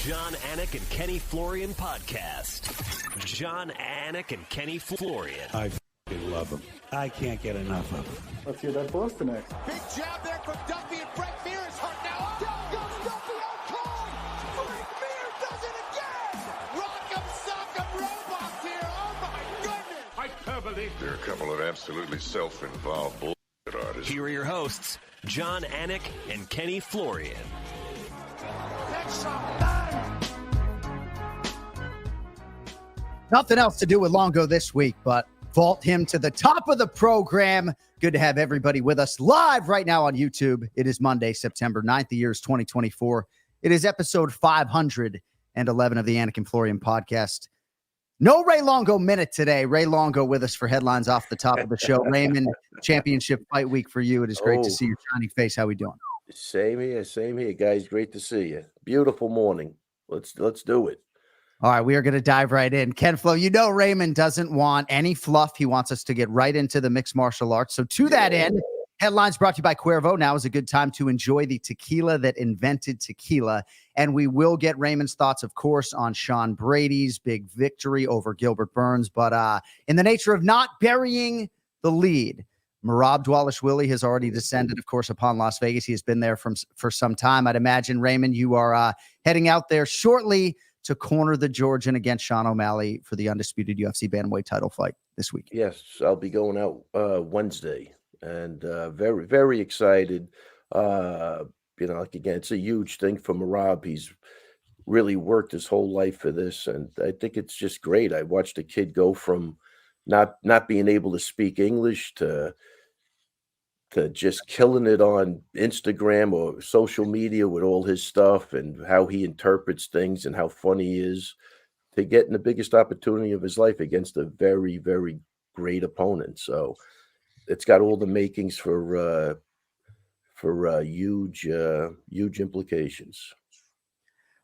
John, Anik, and Kenny Florian podcast. John, Anik, and Kenny Florian. I f***ing love them. I can't get enough of them. Let's hear that Boston next. Big jab there from Duffy, and Frank Mir is hurt now. Down goes Duffy, call! Frank Mir does it again! Rock'em sock'em robots here, oh my goodness! Hyperbole. There are a couple of absolutely self-involved bullshit artists. Here are your hosts, John, Anik, and Kenny Florian. Nothing else to do with Longo this week, but vault him to the top of the program. Good to have everybody with us live right now on YouTube. It is Monday, September 9th. The year is 2024. It is episode 511 of the Anik and Florian podcast. No Ray Longo minute today. Ray Longo with us for headlines off the top of the show. Raymond, championship fight week for you. It is great to see your shiny face. How we doing? Same here, guys. Great to see you. Beautiful morning. Let's do it. All right, we are going to dive right in. Ken Flo, you know Raymond doesn't want any fluff. He wants us to get right into the mixed martial arts. So to that end, headlines brought to you by Cuervo. Now is a good time to enjoy the tequila that invented tequila. And we will get Raymond's thoughts, of course, on Sean Brady's big victory over Gilbert Burns. But in the nature of not burying the lead, Merab Dwalishvili has already descended, of course, upon Las Vegas. He has been there for some time. I'd imagine, Raymond, you are heading out there shortly to corner the Georgian against Sean O'Malley for the undisputed UFC bantamweight title fight this week. Yes, I'll be going out Wednesday, and very, very excited. Again, it's a huge thing for Merab. He's really worked his whole life for this, and I think it's just great. I watched a kid go from not being able to speak English to just killing it on Instagram or social media with all his stuff and how he interprets things and how funny he is, to getting the biggest opportunity of his life against a very, very great opponent. So it's got all the makings for huge implications.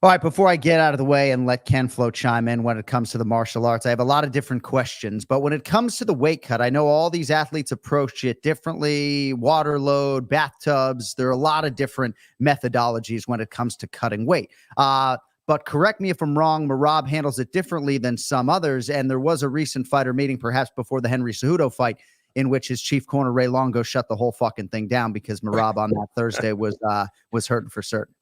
All right, before I get out of the way and let Ken Flo chime in when it comes to the martial arts, I have a lot of different questions. But when it comes to the weight cut, I know all these athletes approach it differently. Water load, bathtubs, there are a lot of different methodologies when it comes to cutting weight. But correct me if I'm wrong, Merab handles it differently than some others. And there was a recent fighter meeting, perhaps before the Henry Cejudo fight, in which his chief corner, Ray Longo, shut the whole fucking thing down because Merab on that Thursday was hurting for certain.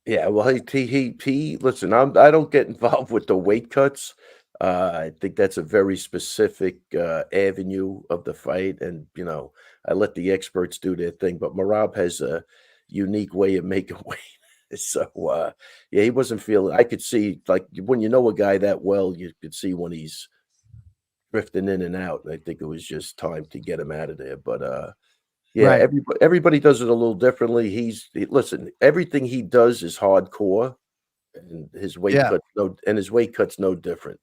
Yeah, well, he listen, I don't get involved with the weight cuts. I think that's a very specific avenue of the fight. And, I let the experts do their thing. But Merab has a unique way of making weight. So, he wasn't feeling – I could see, like, when you know a guy that well, you could see when he's drifting in and out. And I think it was just time to get him out of there. But, yeah, right. Everybody does it a little differently. Listen, everything he does is hardcore, and his weight cut's no different.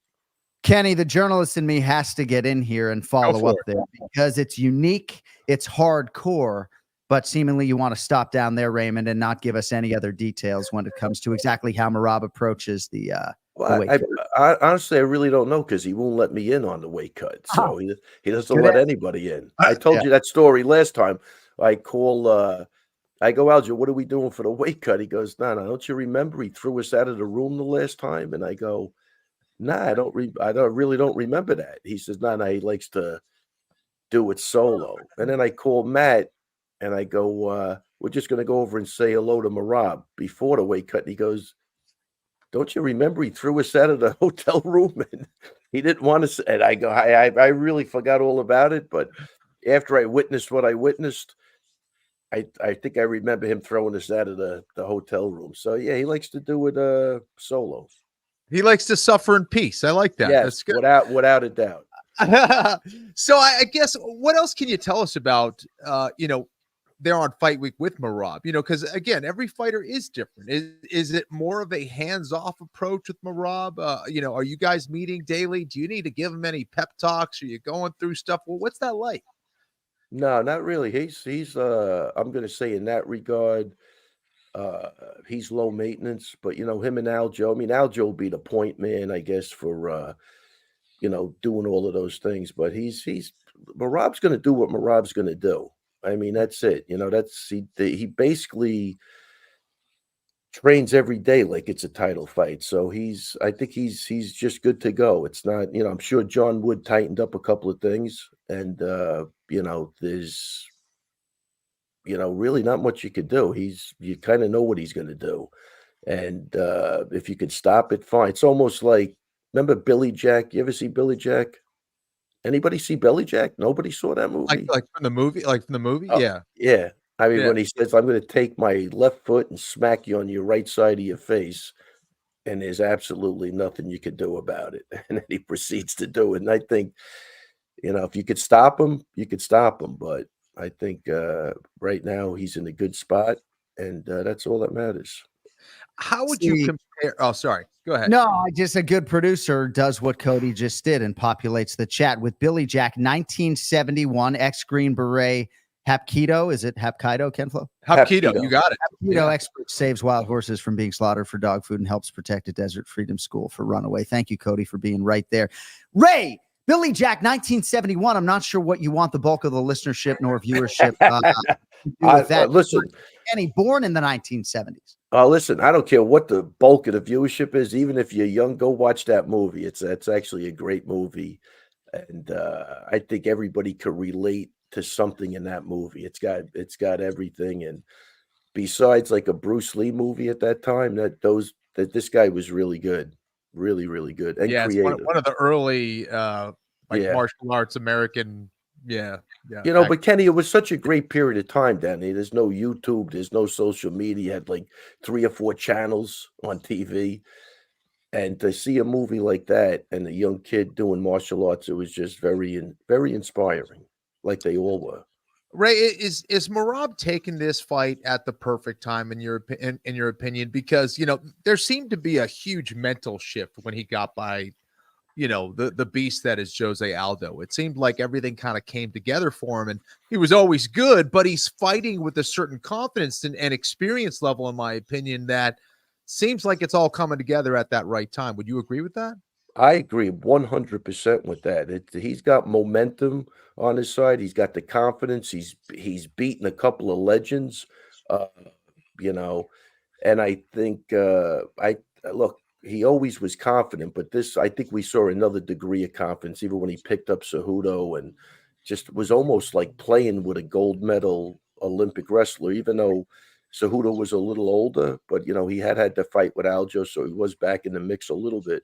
Kenny, the journalist in me has to get in here and follow up there because it's unique, it's hardcore, but seemingly you want to stop down there, Raymond, and not give us any other details when it comes to exactly how Merab approaches the weight cut. Honestly, I really don't know because he won't let me in on the weight cut. So he doesn't let anybody in. I told you that story last time. I go, Aljo, what are we doing for the weight cut? He goes, no, don't you remember he threw us out of the room the last time? And I go, I really don't remember that. He says, no, he likes to do it solo. And then I call Matt and I go, we're just going to go over and say hello to Merab before the weight cut. And he goes, don't you remember he threw us out of the hotel room and he didn't want us? And I go, I really forgot all about it. But after I witnessed what I witnessed, I think I remember him throwing us out of the hotel room. So, yeah, he likes to do it solo. He likes to suffer in peace. I like that. Yes, that's good. Without a doubt. So I guess what else can you tell us about, they're on fight week with Merab, because again, every fighter is different. Is it more of a hands-off approach with Merab? Are you guys meeting daily? Do you need to give him any pep talks? Are you going through stuff? Well, what's that like? No, not really. He's I'm going to say in that regard, he's low maintenance, but him and Aljo, Aljo will be the point man, I guess, for, doing all of those things, but Merab's going to do what Merab's going to do. That's it. He basically trains every day like it's a title fight. So I think he's just good to go. It's not, I'm sure John Wood tightened up a couple of things, and there's really not much you could do. You kind of know what he's going to do, and if you could stop it, fine. It's almost like, remember Billy Jack? You ever see Billy Jack? Anybody see Billy Jack? Nobody saw that movie. Like from the movie, Oh, yeah. yeah. I mean, Yeah. when he says, "I'm going to take my left foot and smack you on your right side of your face," and there's absolutely nothing you can do about it, and then he proceeds to do it. And I think, if you could stop him, you could stop him. But I think right now he's in a good spot, and that's all that matters. How would you compare? Oh, sorry. Go ahead. No, just a good producer does what Cody just did and populates the chat with Billy Jack, 1971, ex-Green Beret, Hapkido. Is it Hapkido, Ken Flo? Hapkido, you got it. Hapkido expert saves wild horses from being slaughtered for dog food and helps protect a desert freedom school for runaway. Thank you, Cody, for being right there. Ray, Billy Jack, 1971. I'm not sure what you want the bulk of the listenership nor viewership to do with that. Listen, Kenny, born in the 1970s. Listen, I don't care what the bulk of the viewership is. Even if you're young, go watch that movie. It's actually a great movie, and I think everybody could relate to something in that movie. It's got everything, and besides like a Bruce Lee movie at that time, that this guy was really good, really, really good, and creative. It's one of the early martial arts American. Yeah. But Kenny, it was such a great period of time, Danny. There's no YouTube, there's no social media. You had like 3 or 4 channels on TV, and to see a movie like that and a young kid doing martial arts, it was just very, very inspiring, like they all were. Ray, is Merab taking this fight at the perfect time in your opinion? Because there seemed to be a huge mental shift when he got by the beast that is Jose Aldo. It seemed like everything kind of came together for him, and he was always good, but he's fighting with a certain confidence and experience level, in my opinion, that seems like it's all coming together at that right time. Would you agree with that? I agree 100% with that. He's got momentum on his side. He's got the confidence. He's beaten a couple of legends, and I think look, he always was confident, but I think we saw another degree of confidence, even when he picked up Cejudo and just was almost like playing with a gold medal Olympic wrestler, even though Cejudo was a little older, but he had to fight with Aljo, so he was back in the mix a little bit.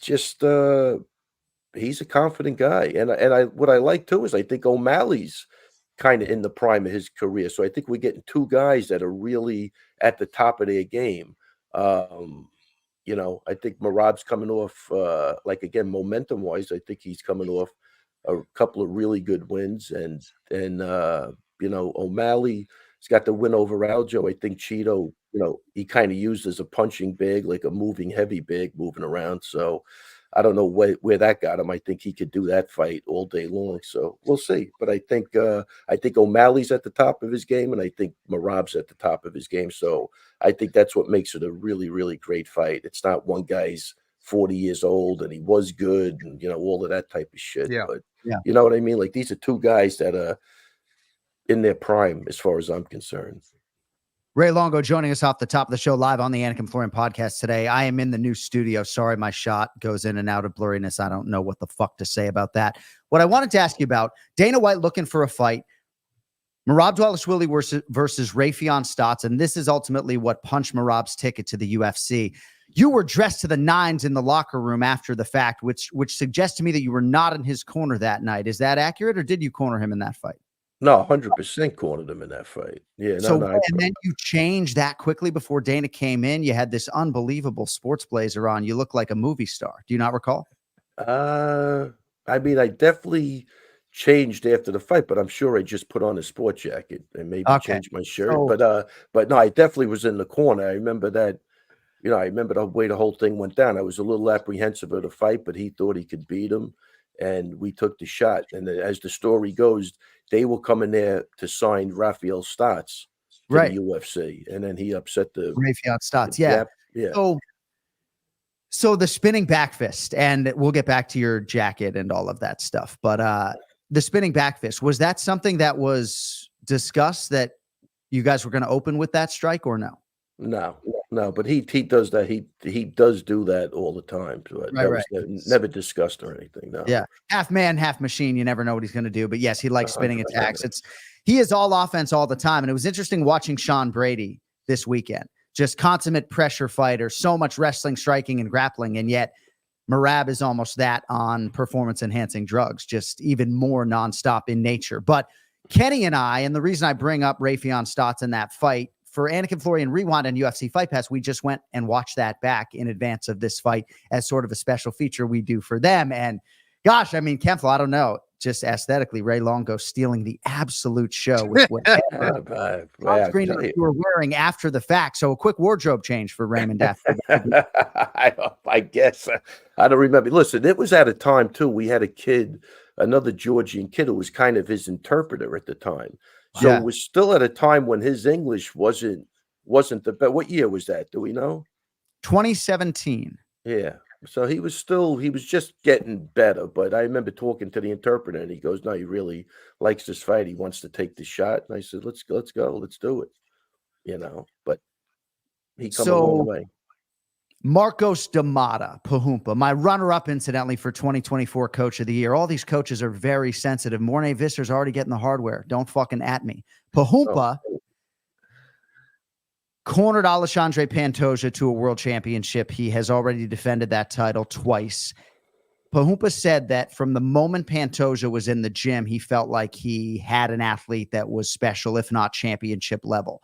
Just he's a confident guy, and what I like too is I think O'Malley's kind of in the prime of his career, so I think we're getting 2 guys that are really at the top of their game. I think Merab's coming off, again, momentum wise, I think he's coming off a couple of really good wins, and O'Malley's got the win over Aljo. I think Cheeto, he kind of used as a punching bag, like a moving heavy bag moving around. So I don't know where that got him. I think he could do that fight all day long. So we'll see. But I think O'Malley's at the top of his game, and I think Merab's at the top of his game. So I think that's what makes it a really, really great fight. It's not one guy's 40 years old and he was good and all of that type of shit. Yeah. But you know what I mean? Like, these are 2 guys that are in their prime as far as I'm concerned. Ray Longo joining us off the top of the show live on the Anik and Florian podcast today. I am in the new studio. Sorry, my shot goes in and out of blurriness. I don't know what the fuck to say about that. What I wanted to ask you about, Dana White looking for a fight, Merab Dvalishvili versus Rafion Stotts, and this is ultimately what punched Merab's ticket to the UFC. You were dressed to the nines in the locker room after the fact, which suggests to me that you were not in his corner that night. Is that accurate, or did you corner him in that fight? No, 100% cornered him in that fight. Yeah. And then you changed that quickly before Dana came in. You had this unbelievable sports blazer on. You look like a movie star. Do you not recall? I mean, I definitely changed after the fight, but I'm sure I just put on a sport jacket and maybe changed my shirt. But no, I definitely was in the corner. I remember that. I remember the way the whole thing went down. I was a little apprehensive of the fight, but he thought he could beat him, and we took the shot. And as the story goes, they were coming there to sign Rafael Stotts to the UFC, and then he upset the Rafael Stotts. Yeah. So the spinning back fist, and we'll get back to your jacket and all of that stuff. But the spinning back fist, was that something that was discussed that you guys were going to open with that strike, or no? No, but he does that. He does do that all the time. So that was never discussed or anything. No. Yeah, half man, half machine. You never know what he's going to do. But yes, he likes spinning attacks. He is all offense all the time. And it was interesting watching Sean Brady this weekend. Just consummate pressure fighter, so much wrestling, striking, and grappling. And yet Merab is almost that on performance-enhancing drugs, just even more nonstop in nature. But Kenny and I, and the reason I bring up Raytheon Stotts in that fight, for Anik and Florian Rewind and UFC Fight Pass, we just went and watched that back in advance of this fight as sort of a special feature we do for them. And gosh, I mean, Kempfl, I don't know, just aesthetically, Ray Longo stealing the absolute show with whatever screen you were wearing after the fact. So a quick wardrobe change for Raymond after I guess. I don't remember. Listen, it was at a time, too, we had a kid, another Georgian kid who was kind of his interpreter at the time. So it was still at a time when his English wasn't the best. What year was that? Do we know? 2017. Yeah. So he was just getting better. But I remember talking to the interpreter, and he goes, "No, he really likes this fight. He wants to take the shot." And I said, "Let's go, let's do it." But he come a long way. Marcos D'Amata, Pahumpa, my runner-up, incidentally, for 2024 Coach of the Year. All these coaches are very sensitive. Mornay Visser's already getting the hardware. Don't fucking at me. Pahumpa cornered Alexandre Pantoja to a world championship. He has already defended that title twice. Pahumpa said that from the moment Pantoja was in the gym, he felt like he had an athlete that was special, if not championship level.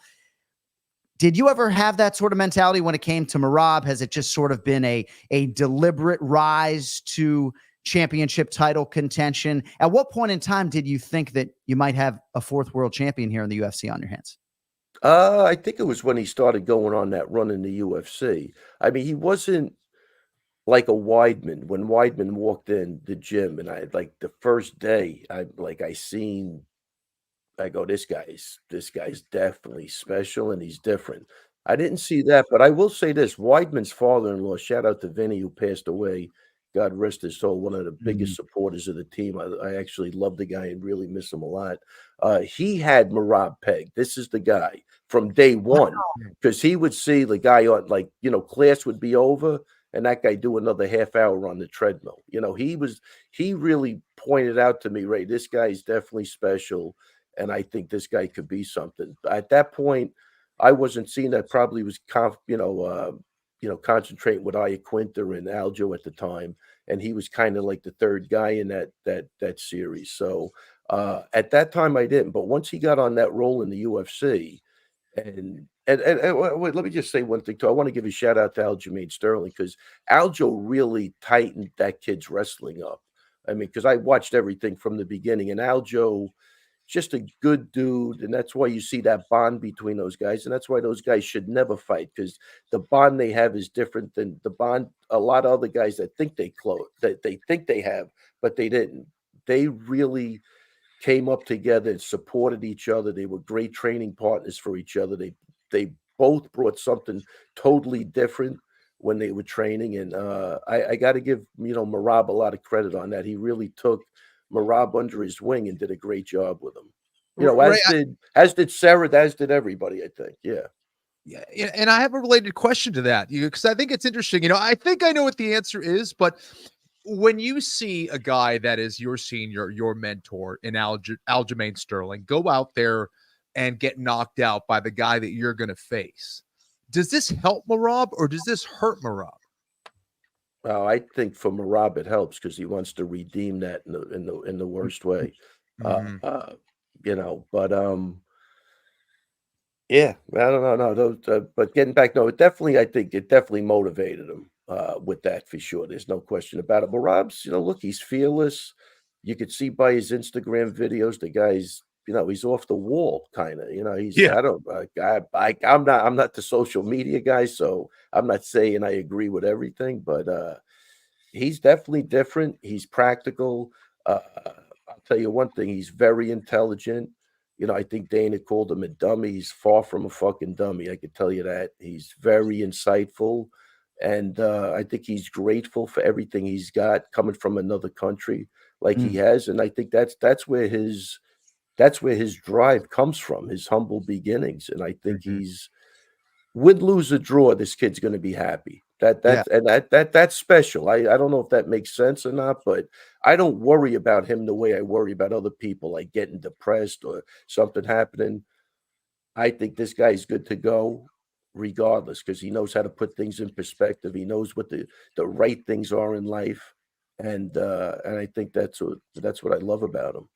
Did you ever have that sort of mentality when it came to Merab? Has it just sort of been a deliberate rise to championship title contention? At what point in time did you think that you might have a fourth world champion here in the UFC on your hands? I think it was when he started going on that run in the UFC. I mean, he wasn't like a Weidman. When Weidman walked in the gym, and I like the first day, I go, this guy's definitely special, and he's different. I didn't see that, but I will say this: Weidman's father-in-law, shout out to Vinny, who passed away. God rest his soul. One of the biggest supporters of the team. I actually love the guy and really miss him a lot. He had Merab pegged. This is the guy from day one, because he would see the guy on, class would be over, and that guy do another half hour on the treadmill. He really pointed out to me, Ray, this guy is definitely special. And I think this guy could be something. At that point, I wasn't seeing that. Probably was concentrating with Iaquinta and Aljo at the time, and he was kind of like the third guy in that series. So at that time, I didn't. But once he got on that role in the UFC, and wait, let me just say one thing too. I want to give a shout out to Aljamain Sterling, because Aljo really tightened that kid's wrestling up. I mean, because I watched everything from the beginning, and Aljo, just a good dude, and that's why you see that bond between those guys, and that's why those guys should never fight, because the bond they have is different than the bond a lot of other guys that think they think they have, but they didn't. They really came up together and supported each other. They were great training partners for each other. They both brought something totally different when they were training, and I got to give Merab a lot of credit on that. He really took Merab under his wing and did a great job with him. As did Sarah, as did everybody, I think. Yeah. Yeah. And I have a related question to that, because I think it's interesting. I think I know what the answer is, but when you see a guy that is your senior, your mentor in Aljamain Sterling, go out there and get knocked out by the guy that you're going to face, does this help Merab or does this hurt Merab? Well, I think for Merab it helps, because he wants to redeem that in the worst way, But yeah, I don't know. But getting back, no, I think it definitely motivated him with that for sure. There's no question about it. Merab's, look, he's fearless. You could see by his Instagram videos, the guy's, he's off the wall, kind of. He's. Yeah. I'm not the social media guy, so I'm not saying I agree with everything, but he's definitely different. He's practical. I'll tell you one thing: he's very intelligent. I think Dana called him a dummy. He's far from a fucking dummy. I can tell you that. He's very insightful, and I think he's grateful for everything he's got coming from another country like he has. And I think that's where his drive comes from, his humble beginnings. And I think he's win, lose, or draw, this kid's going to be happy. That's special. I don't know if that makes sense or not, but I don't worry about him the way I worry about other people, like getting depressed or something happening. I think this guy's good to go regardless, because he knows how to put things in perspective. He knows what the right things are in life, and I think that's what I love about him.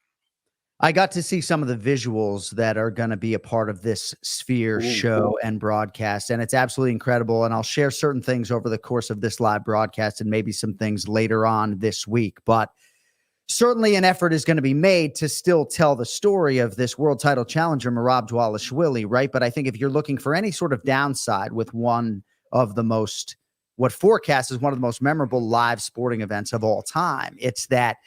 I got to see some of the visuals that are going to be a part of this Sphere show and broadcast, and it's absolutely incredible. And I'll share certain things over the course of this live broadcast and maybe some things later on this week. But certainly an effort is going to be made to still tell the story of this world title challenger, Merab Dvalishvili, right? But I think if you're looking for any sort of downside with one of the most, what forecast is one of the most memorable live sporting events of all time, it's that,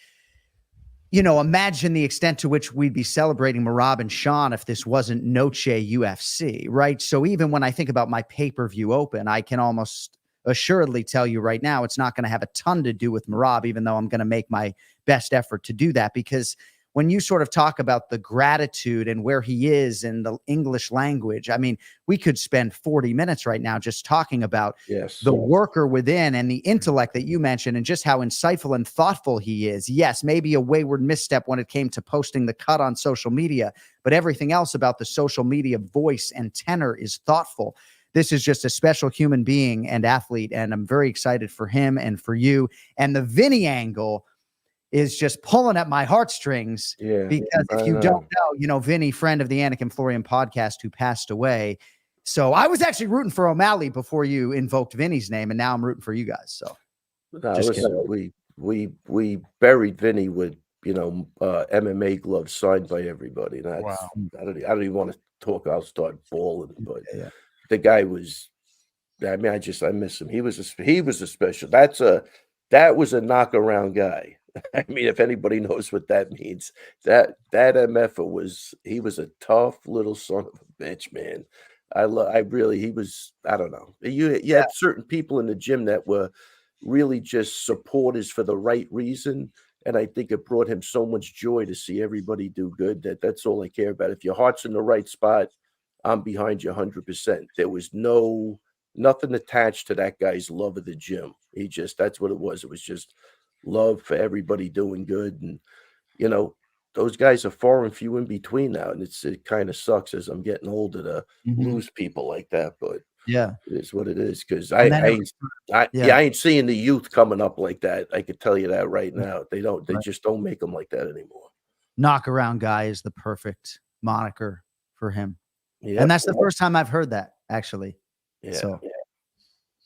imagine the extent to which we'd be celebrating Merab and Sean if this wasn't Noche UFC, right? So even when I think about my pay-per-view open, I can almost assuredly tell you right now, it's not going to have a ton to do with Merab, even though I'm going to make my best effort to do that. Because when you sort of talk about the gratitude and where he is in the English language, I mean, we could spend 40 minutes right now just talking about the worker within and the intellect that you mentioned and just how insightful and thoughtful he is. Yes, maybe a wayward misstep when it came to posting the cut on social media, but everything else about the social media voice and tenor is thoughtful. This is just a special human being and athlete, and I'm very excited for him and for you. And the Vinny angle is just pulling at my heartstrings, because if you don't know, Vinny, friend of the Anik and Florian podcast, who passed away. So I was actually rooting for O'Malley before you invoked Vinny's name, and now I'm rooting for you guys. So we buried Vinny with MMA gloves signed by everybody. And I don't even want to talk. I'll start bawling, but the guy was. I mean, I miss him. He was a special. That was a knockaround guy. I mean, if anybody knows what that means, that MF he was a tough little son of a bitch, man. He was, I don't know. You had certain people in the gym that were really just supporters for the right reason. And I think it brought him so much joy to see everybody do good. That's all I care about. If your heart's in the right spot, I'm behind you 100%. There was nothing attached to that guy's love of the gym. That's what it was. It was just love for everybody doing good. And, those guys are far and few in between now. And it kind of sucks as I'm getting older to lose people like that. But it is what it is. Because I ain't seeing the youth coming up like that. I could tell you that right now. They just don't make them like that anymore. Knockaround guy is the perfect moniker for him. And that's the first time I've heard that, actually.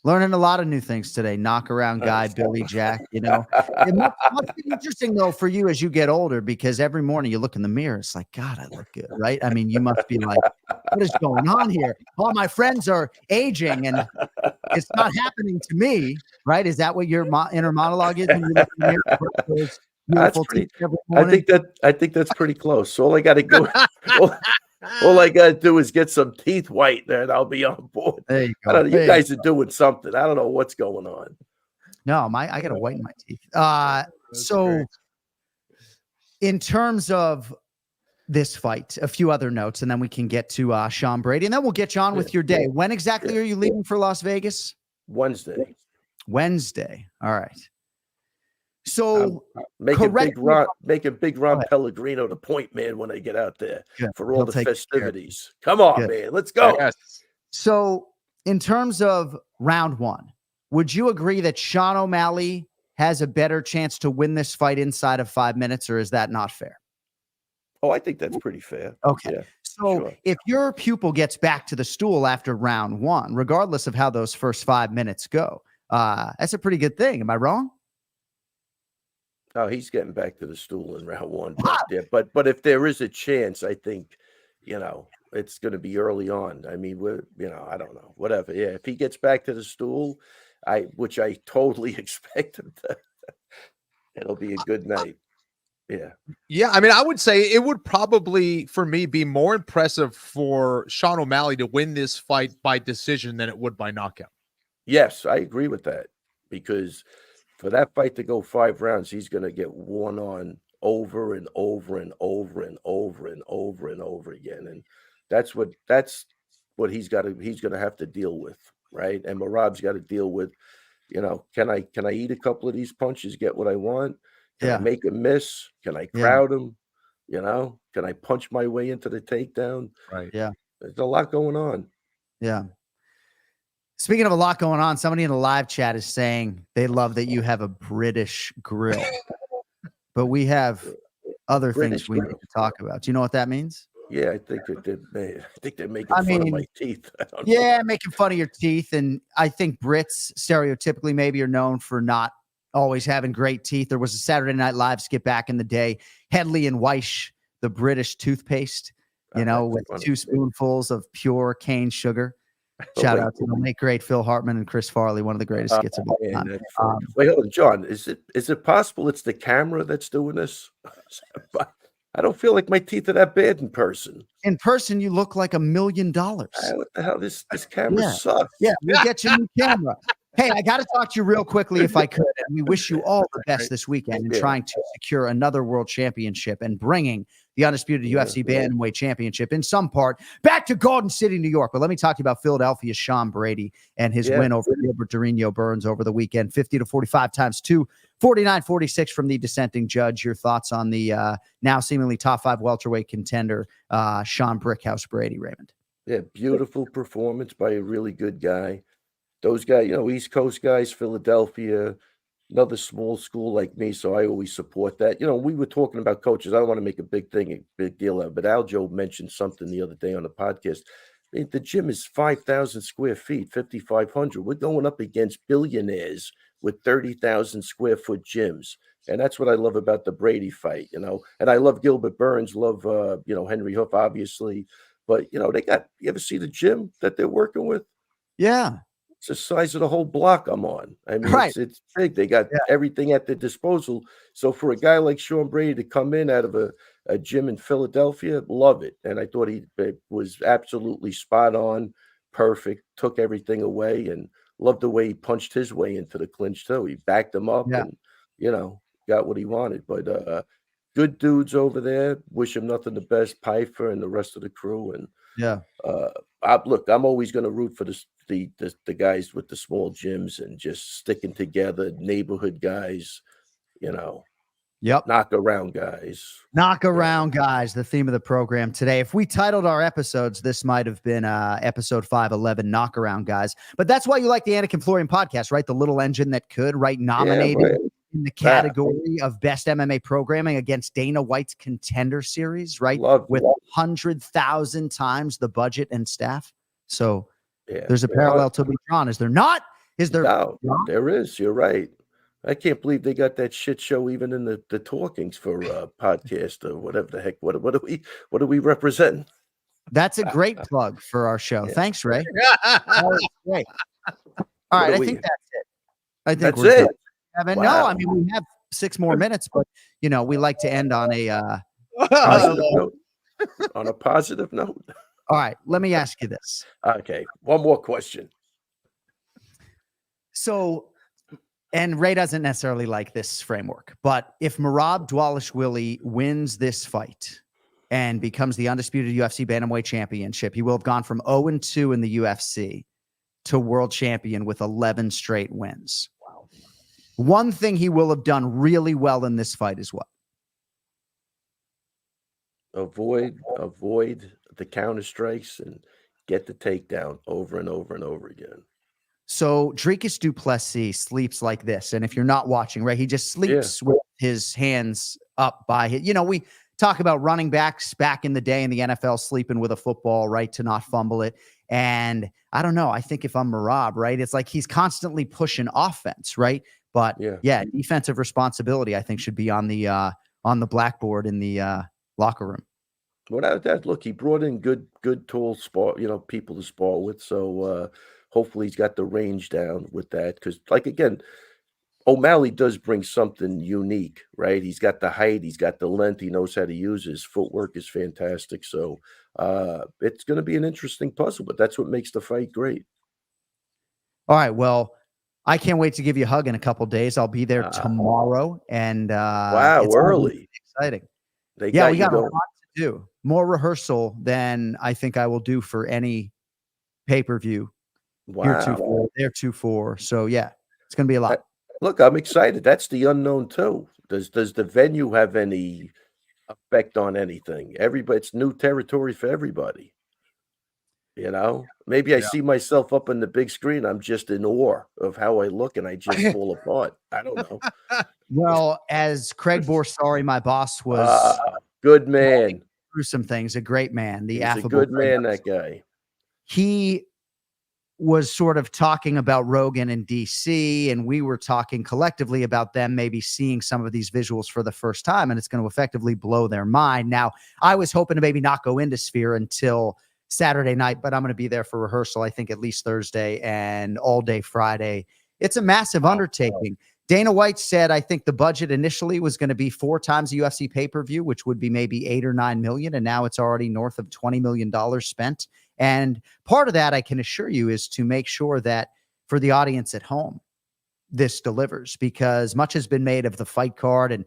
Learning a lot of new things today. Knockaround guy, Billy Jack, It must be interesting, though, for you as you get older, because every morning you look in the mirror, it's like, God, I look good, right? I mean, you must be like, what is going on here? All my friends are aging, and it's not happening to me, right? Is that what your inner monologue is when you look in the mirror? I think that's pretty close. So all I got to do all I got to do is get some teeth white, and I'll be on board. There you go. You guys are doing something. I don't know what's going on. No, I got to whiten my teeth. So in terms of this fight, a few other notes, and then we can get to Sean Brady, and then we'll get you on with your day. When exactly are you leaving for Las Vegas? Wednesday. All right. So making big Ron Pellegrino the point man when I get out there for all the festivities. Come on, man. Let's go. Yes. So in terms of round one, would you agree that Sean O'Malley has a better chance to win this fight inside of 5 minutes, or is that not fair? Oh, I think that's pretty fair. Okay. Yeah, so if your pupil gets back to the stool after round one, regardless of how those first 5 minutes go, that's a pretty good thing. Am I wrong? Oh, he's getting back to the stool in round one. But if there is a chance, I think, it's going to be early on. I mean, I don't know, whatever. Yeah, if he gets back to the stool, which I totally expect him to, it'll be a good night. Yeah. Yeah. I mean, I would say it would probably, for me, be more impressive for Sean O'Malley to win this fight by decision than it would by knockout. Yes, I agree with that, because for that fight to go 5 rounds, he's going to get won on over and over and over and over and over and over again. And that's what he's going to have to deal with, right? And Marab's got to deal with, can I eat a couple of these punches, get what I want? Can I make him miss? Can I crowd him? Can I punch my way into the takedown? Right. Yeah. There's a lot going on. Yeah. Speaking of a lot going on, somebody in the live chat is saying they love that you have a British grill, but we have other things we need to talk about. Do you know what that means? Yeah, I think they're making fun of my teeth. Making fun of your teeth. And I think Brits stereotypically maybe are known for not always having great teeth. There was a Saturday Night Live skit back in the day, Headley and Weish, the British toothpaste, with 2 spoonfuls of pure cane sugar. Shout out to the late great Phil Hartman and Chris Farley, one of the greatest skits of all time. Wait, hold on, John. Is it possible it's the camera that's doing this? I don't feel like my teeth are that bad in person. In person, you look like $1 million. What the hell? This camera sucks. Yeah, we'll get you a new camera. Hey, I got to talk to you real quickly if I could. And we wish you all the best this weekend in trying to secure another world championship and bringing the undisputed UFC Bantamweight Championship in some part back to Garden City, New York. But let me talk to you about Philadelphia's Sean Brady and his win over Gilbert Durinho Burns over the weekend, 50-45 times 2, 49-46 from the dissenting judge. Your thoughts on the now seemingly top 5 welterweight contender, Sean Brickhouse Brady, Raymond? Yeah, beautiful performance by a really good guy. Those guys, East Coast guys, Philadelphia, another small school like me, so I always support that. We were talking about coaches. I don't want to make a big deal of it, but Aljo mentioned something the other day on the podcast. The gym is 5,000 square feet, 5,500. We're going up against billionaires with 30,000 square foot gyms. And that's what I love about the Brady fight, And I love Gilbert Burns, love, Henry Hoof, obviously. But, you ever see the gym that they're working with? Yeah. It's the size of the whole block I'm on. I mean, it's big. They got everything at their disposal. So for a guy like Sean Brady to come in out of a gym in Philadelphia, love it. And I thought he was absolutely spot on, perfect, took everything away, and loved the way he punched his way into the clinch too. He backed him up and, got what he wanted. But good dudes over there. Wish him nothing the best, Pfeiffer and the rest of the crew. And I'm always going to root for the guys with the small gyms and just sticking together, neighborhood guys, knock around guys. Knock around guys, the theme of the program today. If we titled our episodes, this might have been episode 511, knock around guys. But that's why you like the Anik and Florian podcast, right? The little engine that could, right? Nominated in the category of best MMA programming against Dana White's Contender Series, right? With 100,000 times the budget and staff. So there's a parallel to be drawn. Is there not? Is there? No, there is. You're right. I can't believe they got that shit show even in the talkings for podcast or whatever the heck. What do we represent? That's a great plug for our show. Thanks, Ray. Great. All right, I think that's it. I think that's it. Wow. No, I mean we have 6 more minutes, but we like to end on a positive note. All right, let me ask you this. Okay, one more question. So, and Ray doesn't necessarily like this framework, but if Merab Dvalishvili wins this fight and becomes the undisputed UFC Bantamweight Championship, he will have gone from 0-2 in the UFC to world champion with 11 straight wins. Wow. One thing he will have done really well in this fight is what? Avoid the counter strikes and get the takedown over and over and over again. So Dricus du Plessis sleeps like this. And if you're not watching, right, he just sleeps with his hands up by his, we talk about running backs back in the day in the NFL sleeping with a football, right, to not fumble it. And I don't know. I think if I'm Merab, right, it's like he's constantly pushing offense, right? But defensive responsibility, I think, should be on the blackboard in the locker room. Without that, look, he brought in good tall spar, people to spar with. So hopefully he's got the range down with that. Because, again, O'Malley does bring something unique, right? He's got the height, he's got the length, he knows how to use his footwork is fantastic. So it's going to be an interesting puzzle, but that's what makes the fight great. All right, well, I can't wait to give you a hug in a couple of days. I'll be there tomorrow, and wow, early, exciting. We got a lot to do. More rehearsal than I think I will do for any pay-per-view. Wow. Heretofore, theretofore. So yeah, it's going to be a lot. Look, I'm excited. That's the unknown too. Does the venue have any effect on anything? Everybody, it's new territory for everybody. You know, maybe I see myself up on the big screen. I'm just in awe of how I look, and I just fall apart. I don't know. Well, as Craig Borsari, my boss, was good man through some things, a great man, He's affable a good Craig man, that guy. He was sort of talking about Rogan in DC, and we were talking collectively about them maybe seeing some of these visuals for the first time, and it's going to effectively blow their mind. Now, I was hoping to maybe not go into Sphere until Saturday night, but I'm going to be there for rehearsal, I think at least Thursday and all day Friday. It's a massive undertaking. Dana White said, I think the budget initially was going to be 4 times the UFC pay-per-view, which would be maybe 8 or 9 million. And now it's already north of $20 million spent. And part of that, I can assure you, is to make sure that for the audience at home, this delivers, because much has been made of the fight card, and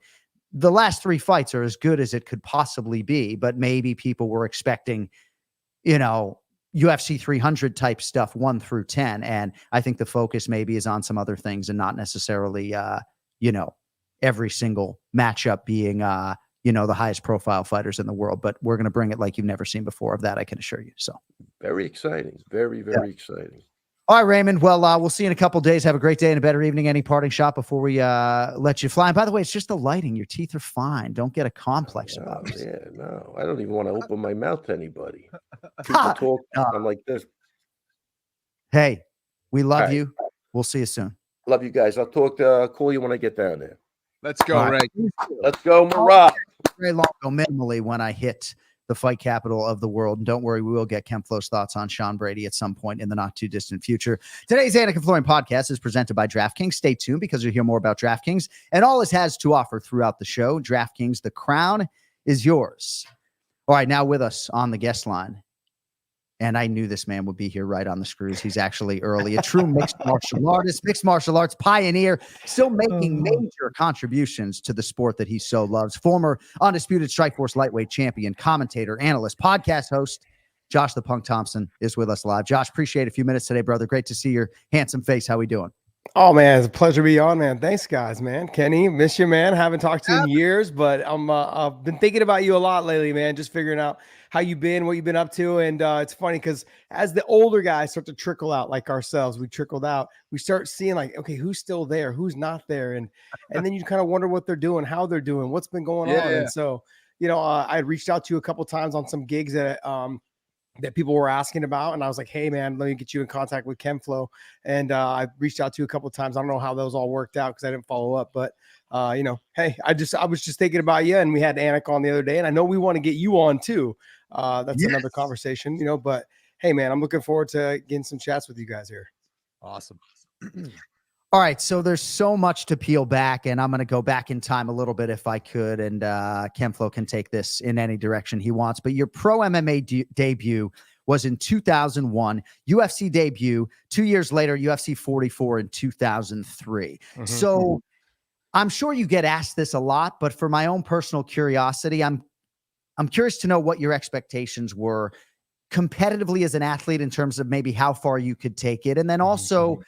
the last 3 fights are as good as it could possibly be. But maybe people were expecting, UFC 300 type stuff 1 through 10. And I think the focus maybe is on some other things and not necessarily, every single matchup being, the highest profile fighters in the world. But we're going to bring it like you've never seen before. Of that, I can assure you. So very exciting. Very, very exciting. All right, Raymond. Well, we'll see you in a couple of days. Have a great day and a better evening. Any parting shot before we let you fly? And by the way, it's just the lighting. Your teeth are fine. Don't get a complex about it. Yeah, no. I don't even want to open my mouth to anybody. People talk. I'm like this. Hey, we love you. We'll see you soon. Love you guys. I'll call you when I get down there. Let's go, Ray. Let's go, Marab. Very long minimally when I hit the fight capital of the world. And don't worry, we will get Ken Flo's thoughts on Sean Brady at some point in the not too distant future. Today's Anik and Florian podcast is presented by DraftKings. Stay tuned because you'll hear more about DraftKings and all it has to offer throughout the show. DraftKings, the crown is yours. All right, now with us on the guest line, and I knew this man would be here right on the screws. He's actually early. A true mixed martial artist, mixed martial arts pioneer, still making major contributions to the sport that he so loves. Former undisputed Strikeforce lightweight champion, commentator, analyst, podcast host, Josh the Punk Thomson is with us live. Josh, appreciate a few minutes today, brother. Great to see your handsome face. How we doing? Oh, man, it's a pleasure to be on, man. Thanks, guys, man. Kenny, miss you, man. Haven't talked to you in years, but I've been thinking about you a lot lately, man, just figuring out how you've been, what you've been up to. And it's funny because as the older guys start to trickle out like ourselves, we trickled out, we start seeing like, okay, who's still there? Who's not there? And then you kind of wonder what they're doing, how they're doing, what's been going on. And so, I had reached out to you a couple of times on some gigs that people were asking about. And I was like, hey, man, let me get you in contact with Ken Flo. And I reached out to you a couple of times. I don't know how those all worked out because I didn't follow up. But, hey, I was just thinking about you. And we had Anik on the other day. And I know we want to get you on, too. That's another conversation, but hey, man, I'm looking forward to getting some chats with you guys here. Awesome. All right. So there's so much to peel back, and I'm going to go back in time a little bit if I could. And Ken Flo can take this in any direction he wants. But your pro MMA debut was in 2001, UFC debut 2 years later, UFC 44 in 2003. So I'm sure you get asked this a lot, but for my own personal curiosity, I'm curious to know what your expectations were competitively as an athlete in terms of maybe how far you could take it. And then also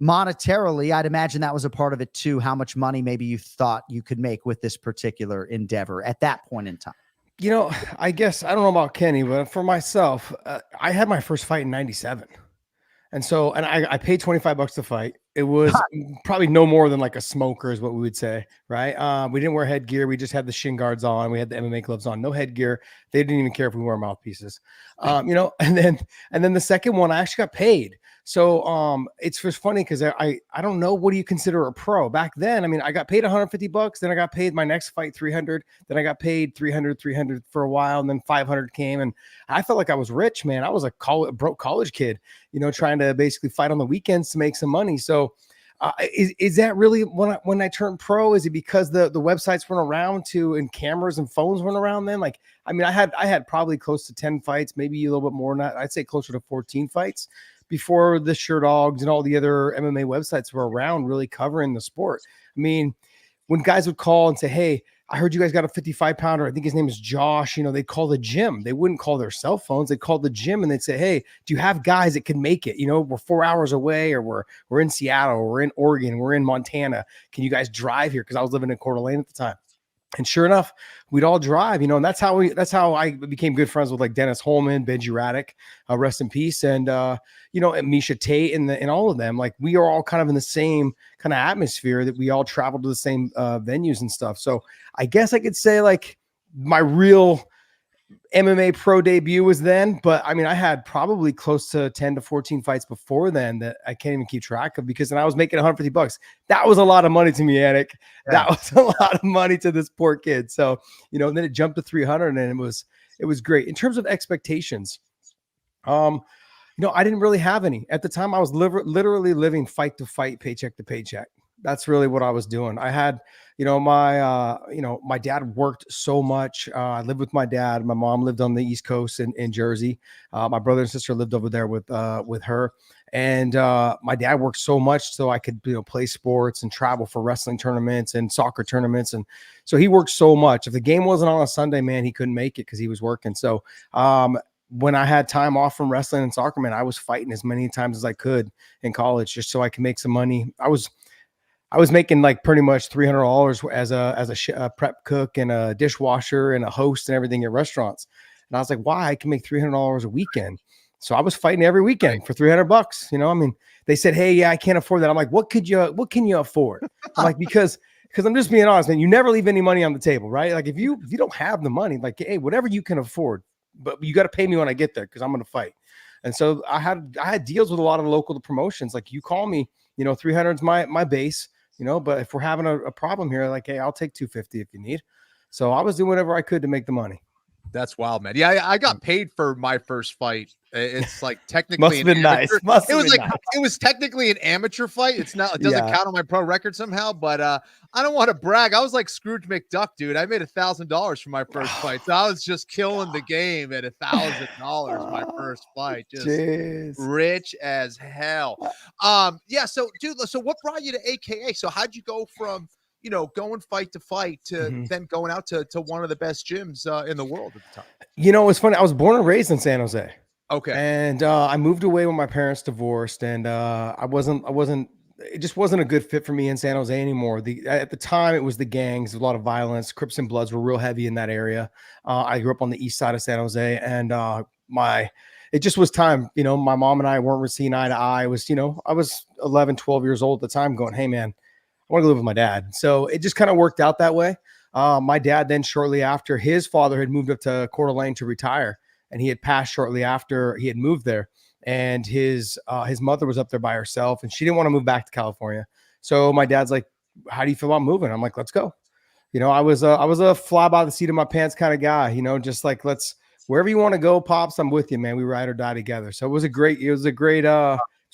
monetarily, I'd imagine that was a part of it too, how much money maybe you thought you could make with this particular endeavor at that point in time. I guess, I don't know about Kenny, but for myself, I had my first fight in 97. And so, I paid $25 to fight. It was probably no more than like a smoker is what we would say, right? We didn't wear headgear. We just had the shin guards on. We had the MMA gloves on, no headgear. They didn't even care if we wore mouthpieces, and then the second one, I actually got paid. So it's just funny because I don't know, what do you consider a pro back then? I mean, I got paid $150, then I got paid my next fight 300, then I got paid 300 for a while, and then 500 came, and I felt like I was rich, man. I was a broke college kid, trying to basically fight on the weekends to make some money. So is that really when I turned pro? Is it because the websites weren't around and cameras and phones weren't around then? Like, I mean, I had probably close to 10 fights, maybe a little bit more than that. I'd say closer to 14 fights before the SureDogs and all the other MMA websites were around really covering the sport. I mean, when guys would call and say, hey, I heard you guys got a 55-pounder. I think his name is Josh. They'd call the gym. They wouldn't call their cell phones. They'd call the gym and they'd say, hey, do you have guys that can make it? We're 4 hours away, or we're in Seattle, or we're in Oregon, we're in Montana. Can you guys drive here? Because I was living in Coeur d'Alene at the time. And sure enough, we'd all drive, and that's how I became good friends with like Dennis Holman, Benji Raddick, rest in peace. And, and Misha Tate and all of them. Like, we are all kind of in the same kind of atmosphere, that we all traveled to the same venues and stuff. So I guess I could say like my real MMA pro debut was then, but I mean, I had probably close to 10 to 14 fights before then that I can't even keep track of, because then I was making $150. That was a lot of money to me, Anik. Yeah. That was a lot of money to this poor kid. So, and then it jumped to 300 and it was great. In terms of expectations, I didn't really have any. At the time, I was literally living fight to fight, paycheck to paycheck. That's really what I was doing. I had, my dad worked so much. I lived with my dad. My mom lived on the East Coast in Jersey. My brother and sister lived over there with her. And my dad worked so much so I could, play sports and travel for wrestling tournaments and soccer tournaments. And so he worked so much. If the game wasn't on a Sunday, man, he couldn't make it because he was working. So when I had time off from wrestling and soccer, man, I was fighting as many times as I could in college just so I could make some money. I was making like pretty much $300 as a prep cook and a dishwasher and a host and everything at restaurants. And I was like, why? I can make $300 a weekend. So I was fighting every weekend for $300. They said, hey, yeah, I can't afford that. I'm like, what can you afford? I'm like, because I'm just being honest, man, you never leave any money on the table, right? Like if you don't have the money, like, hey, whatever you can afford, but you got to pay me when I get there, because I'm going to fight. And so I had deals with a lot of local promotions. Like, you call me, 300 is my base. But if we're having a problem here, like, hey, I'll take 250 if you need. So I was doing whatever I could to make the money. That's wild, man. Yeah, I got paid for my first fight. It's like technically must have been nice. It was technically an amateur fight. It doesn't count on my pro record somehow, but I don't want to brag. I was like Scrooge McDuck, dude. I made $1,000 for my first fight. So I was just killing the game at $1,000 my first fight. Just rich as hell. Yeah. So dude, so what brought you to AKA? So how'd you go from going fight to fight to then going out to one of the best gyms in the world at the time? It's funny. I was born and raised in San Jose. Okay. And I moved away when my parents divorced, and it just wasn't a good fit for me in San Jose anymore. At the time, it was the gangs, a lot of violence. Crips and Bloods were real heavy in that area. I grew up on the east side of San Jose, and it just was time. My mom and I weren't seeing eye to eye. I was 11, 12 years old at the time, going, hey, man, I want to live with my dad. So it just kind of worked out that way. My dad then, shortly after, his father had moved up to Coeur d'Alene to retire, and he had passed shortly after he had moved there. And his mother was up there by herself, and she didn't want to move back to California. So my dad's like, how do you feel about moving? I'm like, let's go. I was a fly by the seat of my pants kind of guy, just like, wherever you want to go, Pops, I'm with you, man. We ride or die together. So it was a great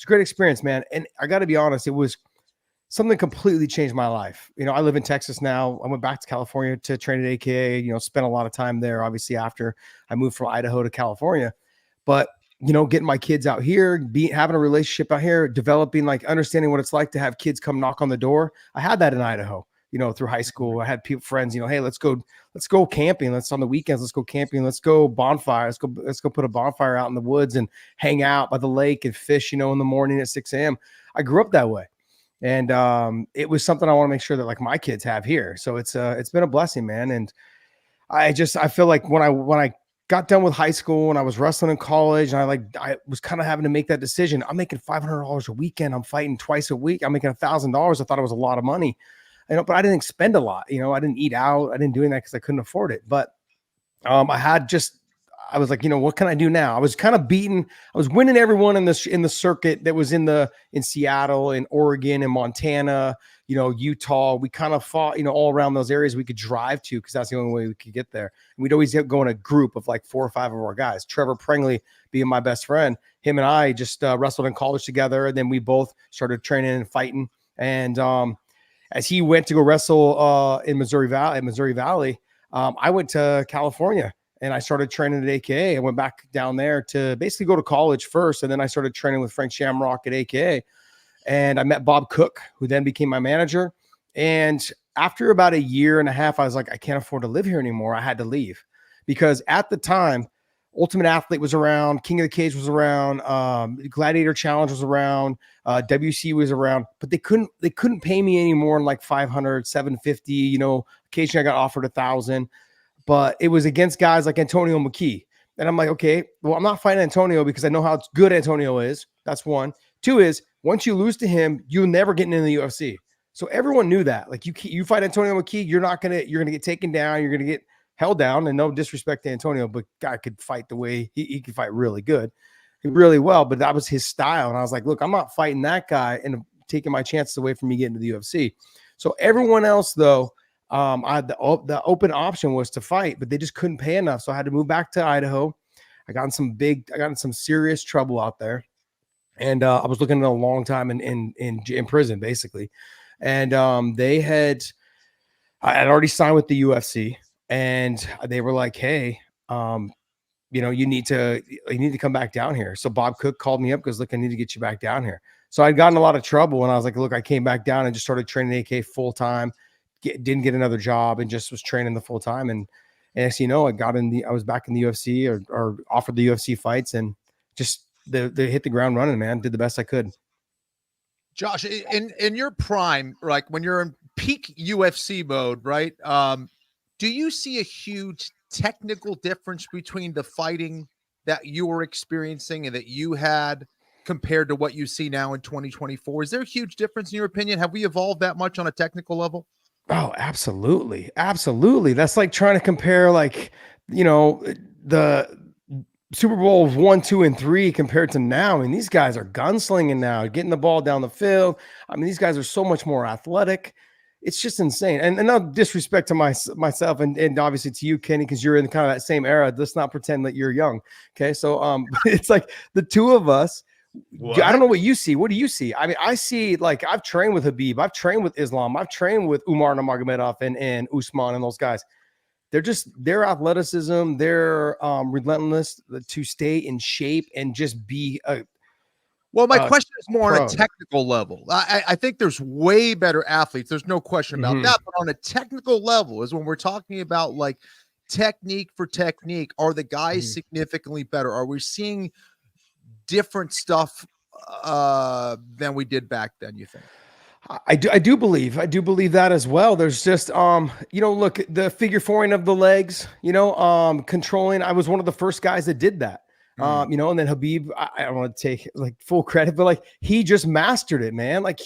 experience, man. And I got to be honest, it was something completely changed my life. I live in Texas now. I went back to California to train at AKA, spent a lot of time there, obviously, after I moved from Idaho to California. But, getting my kids out here, having a relationship out here, developing, like, understanding what it's like to have kids come knock on the door. I had that in Idaho, through high school. I had friends, hey, let's go camping. Let's on the weekends, let's go camping. Let's go bonfire. Let's go put a bonfire out in the woods and hang out by the lake and fish, in the morning at 6 a.m. I grew up that way. And it was something I want to make sure that, like, my kids have here. So it's been a blessing, man. And I feel like when I got done with high school and I was wrestling in college, and I was kind of having to make that decision. I'm making $500 a weekend. I'm fighting twice a week. I'm making $1,000. I thought it was a lot of money, but I didn't spend a lot. I didn't eat out. I didn't do that because I couldn't afford it. But I was like, what can I do now? I was kind of I was winning everyone in the circuit that was in Seattle and Oregon and Montana, Utah. We kind of fought, all around those areas we could drive to, because that's the only way we could get there. And we'd always go in a group of like 4 or 5 of our guys. Trevor Prengley being my best friend, him and I just wrestled in college together. And then we both started training and fighting. And as he went to go wrestle in Missouri Valley, I went to California. And I started training at AKA. I went back down there to basically go to college first. And then I started training with Frank Shamrock at AKA. And I met Bob Cook, who then became my manager. And after about a year and a half, I was like, I can't afford to live here anymore. I had to leave because at the time, Ultimate Athlete was around, King of the Cage was around, Gladiator Challenge was around, WC was around, but they couldn't pay me any more than like 500, 750. You know, occasionally I got offered 1,000, but it was against guys like Antonio McKee. And I'm like, okay, well, I'm not fighting Antonio because I know how good Antonio is. That's one. Two is once you lose to him, you're never getting in the UFC. So everyone knew that. Like you fight Antonio McKee, you're gonna get taken down. You're gonna get held down. And no disrespect to Antonio, but guy could fight the way he could fight really good, really well. But that was his style. And I was like, look, I'm not fighting that guy and taking my chances away from me getting to the UFC. So everyone else, though, the open option was to fight, but they just couldn't pay enough. So I had to move back to Idaho. I got in some serious trouble out there. And I was looking at a long time in prison, basically. And I had already signed with the UFC, and they were like, hey, you need to come back down here. So Bob Cook called me up because, look, I need to get you back down here. So I'd gotten a lot of trouble, and I was like, look, I came back down and just started training AK full time. Didn't get another job and just was training the full time. And as you know, I was back in the UFC or offered the UFC fights, and just they hit the ground running, man. Did the best I could. Josh, in your prime, like when you're in peak UFC mode, right? Do you see a huge technical difference between the fighting that you were experiencing and that you had compared to what you see now in 2024? Is there a huge difference in your opinion? Have we evolved that much on a technical level? Oh, absolutely. Absolutely. That's like trying to compare, like, the Super Bowls 1, 2, and 3 compared to now. I mean, these guys are gunslinging now, getting the ball down the field. I mean, these guys are so much more athletic. It's just insane. And no disrespect to myself and obviously to you, Kenny, because you're in kind of that same era. Let's not pretend that you're young. Okay. So it's like the two of us. What? I don't know what you see. What do you see? I mean, I see, like, I've trained with Habib. I've trained with Islam. I've trained with Umar Nurmagomedov and Usman and those guys. Their athleticism, their relentless to stay in shape and just be well, my question is more on a technical level. I think there's way better athletes. There's no question about that. But on a technical level is when we're talking about, like, technique for technique. Are the guys significantly better? Are we seeing different stuff than we did back then, you think? I do believe that as well. There's just look, the figure fouring of the legs, controlling. I was one of the first guys that did that. And then Habib, I don't want to take like full credit, but like he just mastered it, man. Like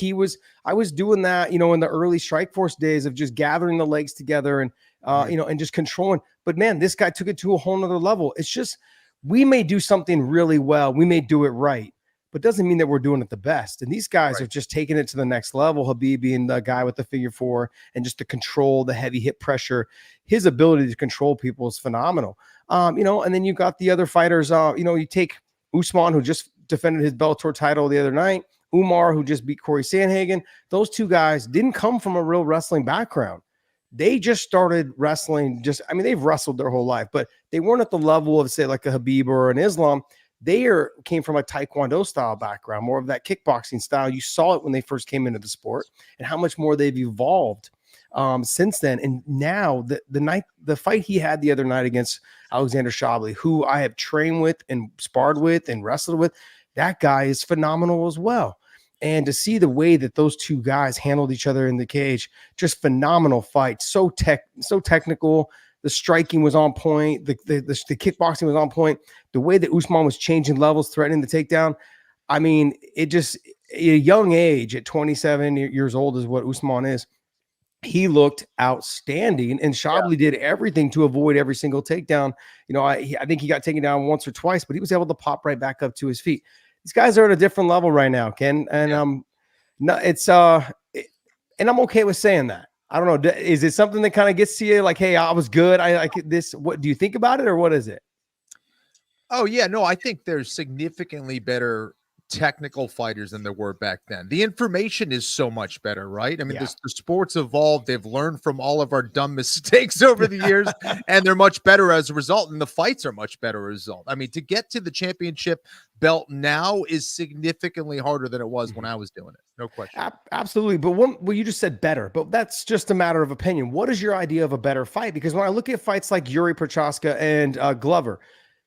I was doing that, in the early Strikeforce days of just gathering the legs together and and just controlling. But man, this guy took it to a whole nother level. It's just, we may do something really well. We may do it right, but doesn't mean that we're doing it the best. And these guys are just taking it to the next level. Habib being the guy with the figure four and just the control, the heavy hit pressure, his ability to control people is phenomenal. And then you got the other fighters, you take Usman, who just defended his Bellator title the other night, Umar, who just beat Corey Sandhagen. Those two guys didn't come from a real wrestling background. They just started wrestling. They've wrestled their whole life, but they weren't at the level of, say, like a Habib or an Islam. They came from a Taekwondo style background, more of that kickboxing style. You saw it when they first came into the sport, and how much more they've evolved since then. And now the fight he had the other night against Alexander Shabley, who I have trained with and sparred with and wrestled with, that guy is phenomenal as well. And to see the way that those two guys handled each other in the cage, just phenomenal fight. So technical. The striking was on point. The kickboxing was on point. The way that Usman was changing levels, threatening the takedown. I mean, it just, at a young age, at 27 years old is what Usman is. He looked outstanding, and Shabley did everything to avoid every single takedown. I think he got taken down once or twice, but he was able to pop right back up to his feet. These guys are at a different level right now, Ken. And and I'm okay with saying that. I don't know. Is it something that kind of gets to you like, hey, I was good. I like this. What do you think about it, or what is it? Oh yeah, no, I think there's significantly better technical fighters than there were back then. The information is so much better, right? I mean, Yeah. the sport's evolved. They've learned from all of our dumb mistakes over the years, and they're much better as a result. And the fights are much better as a result. I mean, to get to the championship belt now is significantly harder than it was when I was doing it. No question. Absolutely. But well, you just said better, but that's just a matter of opinion. What is your idea of a better fight? Because when I look at fights like Yuri Prochaska and Glover,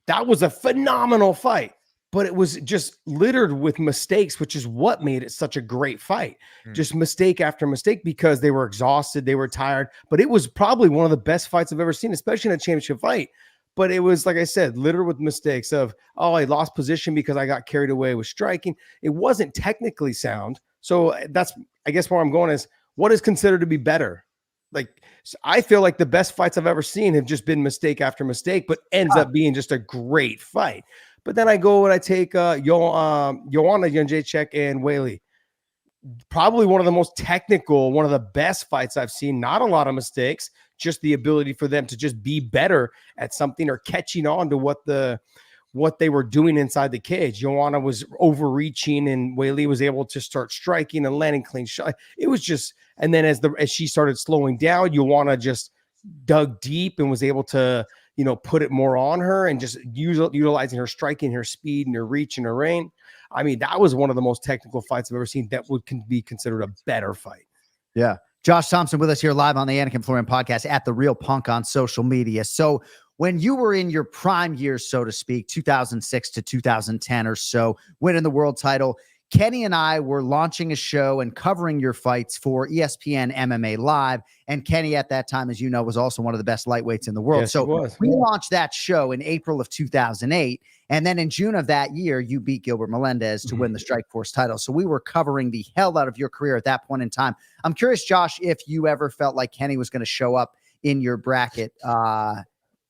that was a phenomenal fight, but it was just littered with mistakes, which is what made it such a great fight. Just mistake after mistake because they were exhausted, they were tired, but it was probably one of the best fights I've ever seen, especially in a championship fight. But it was, like I said, littered with mistakes of, oh, I lost position because I got carried away with striking. It wasn't technically sound. So that's, I guess, where I'm going is, what is considered to be better? Like, I feel like the best fights I've ever seen have just been mistake after mistake, but ends up being just a great fight. But then I go and I take Joanna Jędrzejczyk and Weili. Probably one of the most technical, one of the best fights I've seen. Not a lot of mistakes, just the ability for them to just be better at something or catching on to what they were doing inside the cage. Joanna was overreaching and Weili was able to start striking and landing clean shot. It was just, and then as she started slowing down, Joanna just dug deep and was able to, put it more on her and just utilizing her striking, her speed and her reach and her range. I mean, that was one of the most technical fights I've ever seen that can be considered a better fight. Yeah. Josh Thomson with us here live on the Anik and Florian podcast at The Real Punk on social media. So when you were in your prime years, so to speak, 2006 to 2010 or so, winning the world title, Kenny and I were launching a show and covering your fights for ESPN MMA Live. And Kenny at that time, as you know, was also one of the best lightweights in the world. Yes, so we Yeah. launched that show in April of 2008. And then in June of that year, you beat Gilbert Melendez to win the Strikeforce title. So we were covering the hell out of your career at that point in time. I'm curious, Josh, if you ever felt like Kenny was going to show up in your bracket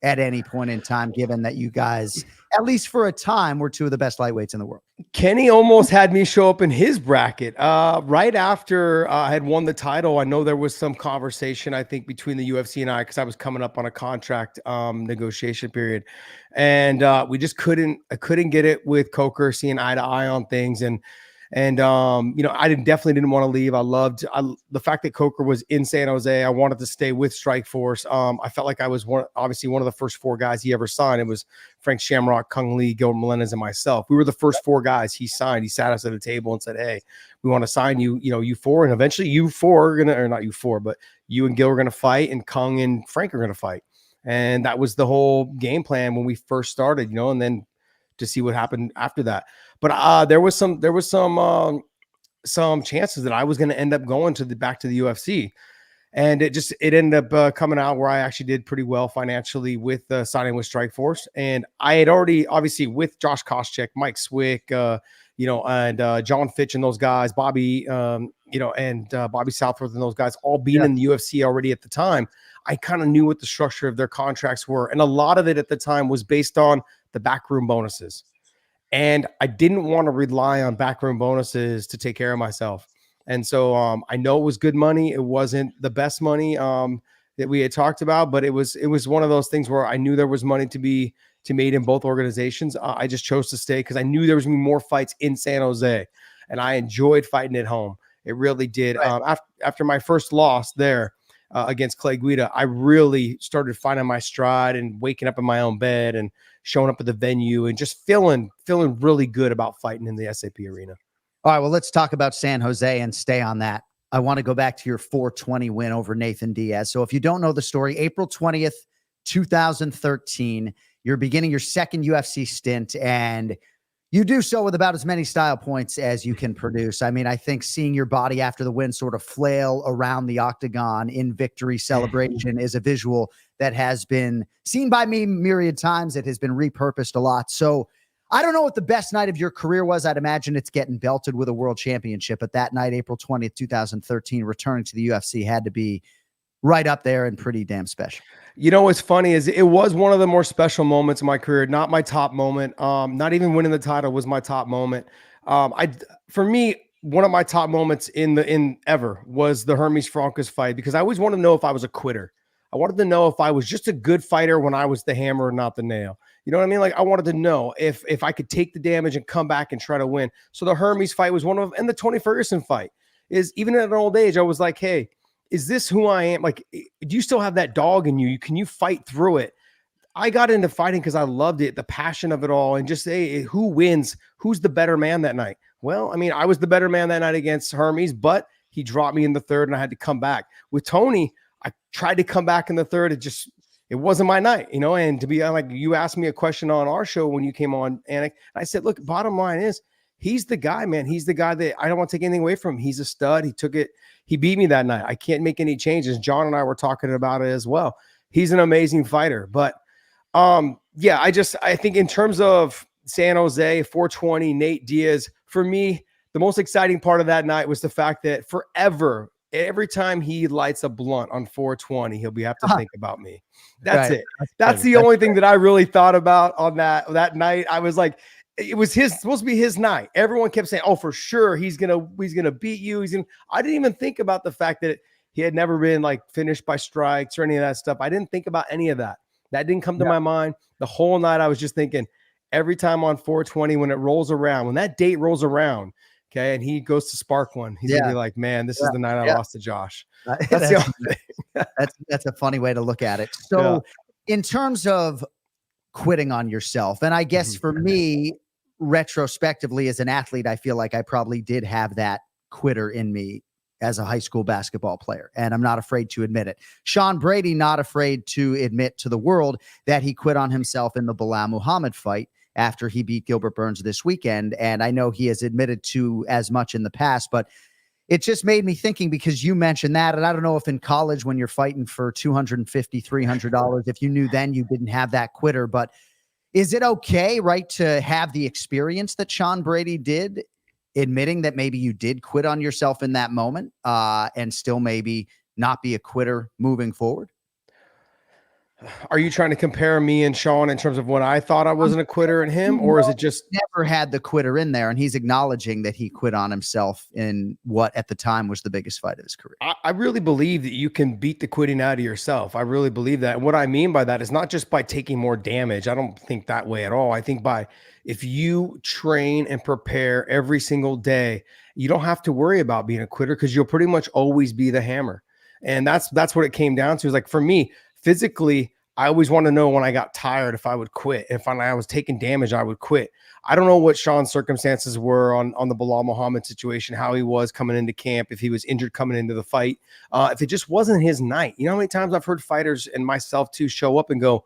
at any point in time, given that you guys, at least for a time, were two of the best lightweights in the world. Kenny almost had me show up in his bracket right after I had won the title. I know there was some conversation, I think, between the UFC and I, because I was coming up on a contract negotiation period, and we just couldn't get it with Coker, seeing eye to eye on things. And I definitely didn't want to leave. I loved the fact that Coker was in San Jose. I wanted to stay with Strikeforce. I felt like I was one of the first four guys he ever signed. It was Frank Shamrock, Kung Lee, Gilbert Melendez, and myself. We were the first four guys he signed. He sat us at a table and said, "Hey, we want to sign you. You four, and eventually you four are gonna, or not you four, but you and Gil are gonna fight, and Kung and Frank are gonna fight." And that was the whole game plan when we first started. And then to see what happened after that. But there was some chances that I was going to end up going back to the UFC, and it ended up coming out where I actually did pretty well financially with signing with Strikeforce. And I had already, obviously, with Josh Koscheck, Mike Swick, and John Fitch and those guys, Bobby, and Bobby Southworth and those guys all being in the UFC already at the time. I kind of knew what the structure of their contracts were, and a lot of it at the time was based on the backroom bonuses. And I didn't want to rely on backroom bonuses to take care of myself. And so I know it was good money. It wasn't the best money that we had talked about, but it was one of those things where I knew there was money to be made in both organizations. I just chose to stay because I knew there was going to be more fights in San Jose, and I enjoyed fighting at home. It really did. Right. After my first loss there against Clay Guida, I really started finding my stride and waking up in my own bed and showing up at the venue and just feeling really good about fighting in the SAP arena. All right, well, let's talk about San Jose and stay on that. I want to go back to your 420 win over Nathan Diaz. So if you don't know the story, April 20th, 2013, you're beginning your second UFC stint, and you do so with about as many style points as you can produce. I mean, I think seeing your body after the win sort of flail around the octagon in victory celebration is a visual that has been seen by me myriad times. It has been repurposed a lot. So I don't know what the best night of your career was. I'd imagine it's getting belted with a world championship. But that night, April 20th, 2013, returning to the UFC had to be right up there and pretty damn special. What's funny is it was one of the more special moments in my career. Not my top moment. Not even winning the title was my top moment. For me, one of my top moments in ever was the Hermes Francis fight, because I always wanted to know if I was a quitter. I wanted to know if I was just a good fighter when I was the hammer and not the nail. You know what I mean? Like, I wanted to know if I could take the damage and come back and try to win. So the Hermes fight was one of them, and the Tony Ferguson fight is, even at an old age, I was like, hey, is this who I am? Like, do you still have that dog in you? Can you fight through it? I got into fighting because I loved it, the passion of it all, and just say, who wins? Who's the better man that night? Well, I mean, I was the better man that night against Hermes, but he dropped me in the third and I had to come back. With Tony, I tried to come back in the third. It wasn't my night, you know. And to be like, you asked me a question on our show when you came on, Anik. I said, look, bottom line is, he's the guy, man. He's the guy that I don't want to take anything away from him. He's a stud. He took it. He beat me that night. I can't make any changes. John and I were talking about it as well. He's an amazing fighter. But yeah, I think in terms of San Jose, 420, Nate Diaz, for me, the most exciting part of that night was the fact that forever, every time he lights a blunt on 420, he'll have to think about me. That's right. it. That's the only thing that I really thought about on that night. I was like, it was supposed to be his night. Everyone kept saying, "Oh, for sure, he's gonna beat you." I didn't even think about the fact that he had never been like finished by strikes or any of that stuff. I didn't think about any of that. That didn't come to my mind. The whole night I was just thinking, every time on 420, when it rolls around, when that date rolls around, okay, and he goes to spark one, he's gonna be like, man, this is the night I lost to Josh. That's the only thing. That's a funny way to look at it. So in terms of quitting on yourself, and I guess for me, retrospectively as an athlete, I feel like I probably did have that quitter in me as a high school basketball player, and I'm not afraid to admit it. Sean Brady, not afraid to admit to the world that he quit on himself in the Bilal Muhammad fight after he beat Gilbert Burns this weekend. And I know he has admitted to as much in the past, but it just made me thinking, because you mentioned that, and I don't know if in college when you're fighting for $250, $300, if you knew then you didn't have that quitter, but is it okay, right, to have the experience that Sean Brady did, admitting that maybe you did quit on yourself in that moment, and still maybe not be a quitter moving forward? Are you trying to compare me and Sean in terms of when I thought I wasn't a quitter and him, or is it just never had the quitter in there? And he's acknowledging that he quit on himself in what at the time was the biggest fight of his career. I really believe that you can beat the quitting out of yourself. I really believe that. And what I mean by that is not just by taking more damage. I don't think that way at all. I think if you train and prepare every single day, you don't have to worry about being a quitter, because you'll pretty much always be the hammer. And that's what it came down to. Is like, for me, physically, I always want to know when I got tired if I would quit. If I was taking damage, I would quit. I don't know what Sean's circumstances were on the Bilal Muhammad situation, how he was coming into camp, if he was injured coming into the fight, if it just wasn't his night. You know how many times I've heard fighters, and myself too, show up and go,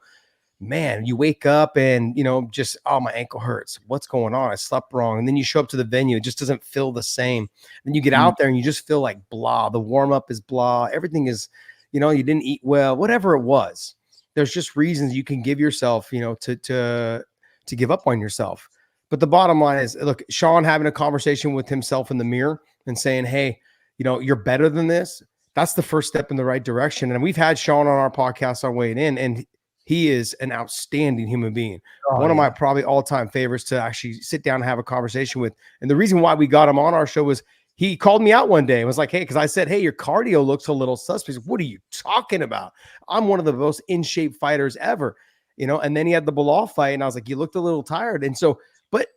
man, you wake up and, just, oh, my ankle hurts. What's going on? I slept wrong. And then you show up to the venue. It just doesn't feel the same. Then you get out there and you just feel like blah. The warm up is blah. Everything is, you didn't eat well, whatever it was. There's just reasons you can give yourself, to give up on yourself. But the bottom line is, look, Sean having a conversation with himself in the mirror and saying, hey, you're better than this. That's the first step in the right direction. And we've had Sean on our podcast on Weighing In, and he is an outstanding human being. One of my probably all-time favorites to actually sit down and have a conversation with. And the reason why we got him on our show was he called me out one day and was like, hey, because I said, hey, your cardio looks a little suspect. What are you talking about? I'm one of the most in-shape fighters ever. And then he had the Bilal fight, and I was like, you looked a little tired. And so, but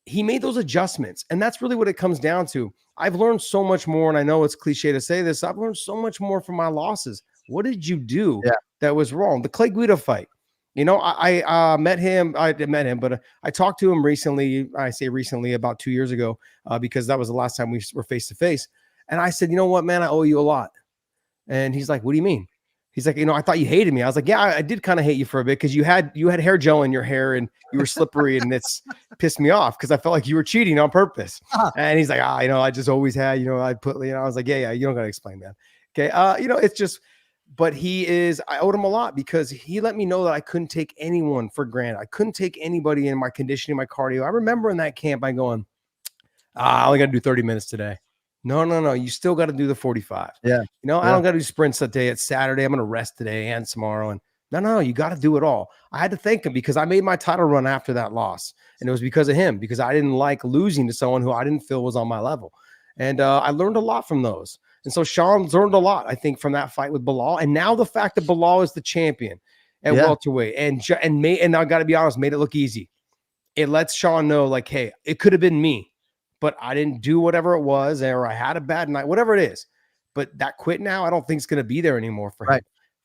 he made those adjustments. And that's really what it comes down to. I've learned so much more, and I know it's cliche to say this. I've learned so much more from my losses. What did you do that was wrong? The Clay Guida fight. I met him. I met him, but I talked to him recently. I say recently, about 2 years ago, because that was the last time we were face to face. And I said, you know what, man, I owe you a lot. And he's like, what do you mean? He's like, I thought you hated me. I was like, yeah, I did kind of hate you for a bit, because you had hair gel in your hair and you were slippery, and it's pissed me off because I felt like you were cheating on purpose. And he's like, I just always had, I was like, yeah, you don't got to explain that. Okay. It's just. But I owed him a lot, because he let me know that I couldn't take anyone for granted. I couldn't take anybody in my conditioning, my cardio. I remember in that camp, I going, I only got to do 30 minutes today. No. You still got to do the 45. Yeah. I don't got to do sprints that day. It's Saturday. I'm going to rest today and tomorrow. And no, you got to do it all. I had to thank him, because I made my title run after that loss. And it was because of him, because I didn't like losing to someone who I didn't feel was on my level. And I learned a lot from those. And so Sean's learned a lot, I think, from that fight with Bilal. And now the fact that Bilal is the champion at welterweight and I got to be honest, made it look easy. It lets Sean know, like, hey, it could have been me, but I didn't do whatever it was, or I had a bad night, whatever it is. But that quit now, I don't think it's going to be there anymore for him.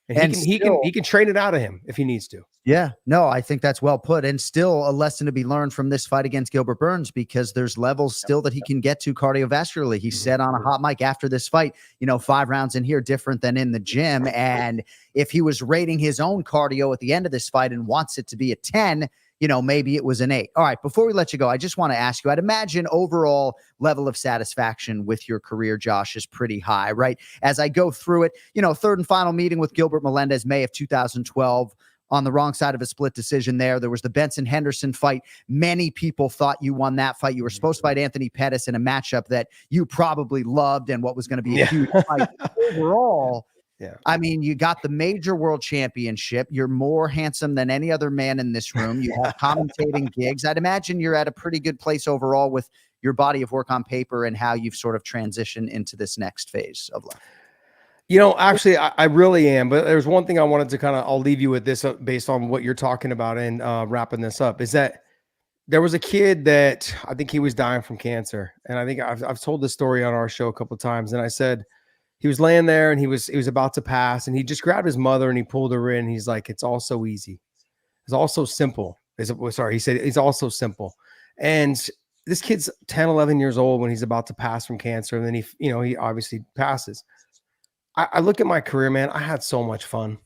And he can train it out of him if he needs to. Yeah, no, I think that's well put. And still a lesson to be learned from this fight against Gilbert Burns, because there's levels still that he can get to cardiovascularly. He said on a hot mic after this fight, 5 rounds in here different than in the gym. And if he was rating his own cardio at the end of this fight and wants it to be a 10, maybe it was an 8. All right, before we let you go, I just want to ask you, I'd imagine overall level of satisfaction with your career, Josh, is pretty high, right? As I go through it, third and final meeting with Gilbert Melendez, May of 2012, on the wrong side of a split decision there. There was the Benson Henderson fight. Many people thought you won that fight. You were supposed to fight Anthony Pettis in a matchup that you probably loved and what was going to be a huge fight. Overall, I mean, you got the major world championship. You're more handsome than any other man in this room. You have commentating gigs. I'd imagine you're at a pretty good place overall with your body of work on paper and how you've sort of transitioned into this next phase of life. Actually, I really am. But there's one thing I wanted to I'll leave you with this based on what you're talking about and wrapping this up, is that there was a kid that I think he was dying from cancer. And I think I've told this story on our show a couple of times. And I said, he was laying there and he was about to pass, and he just grabbed his mother and he pulled her in. He's like, it's all so easy. It's all so simple. He said, it's all so simple. And this kid's 10, 11 years old when he's about to pass from cancer. And then he obviously passes. I look at my career, man. I had so much fun.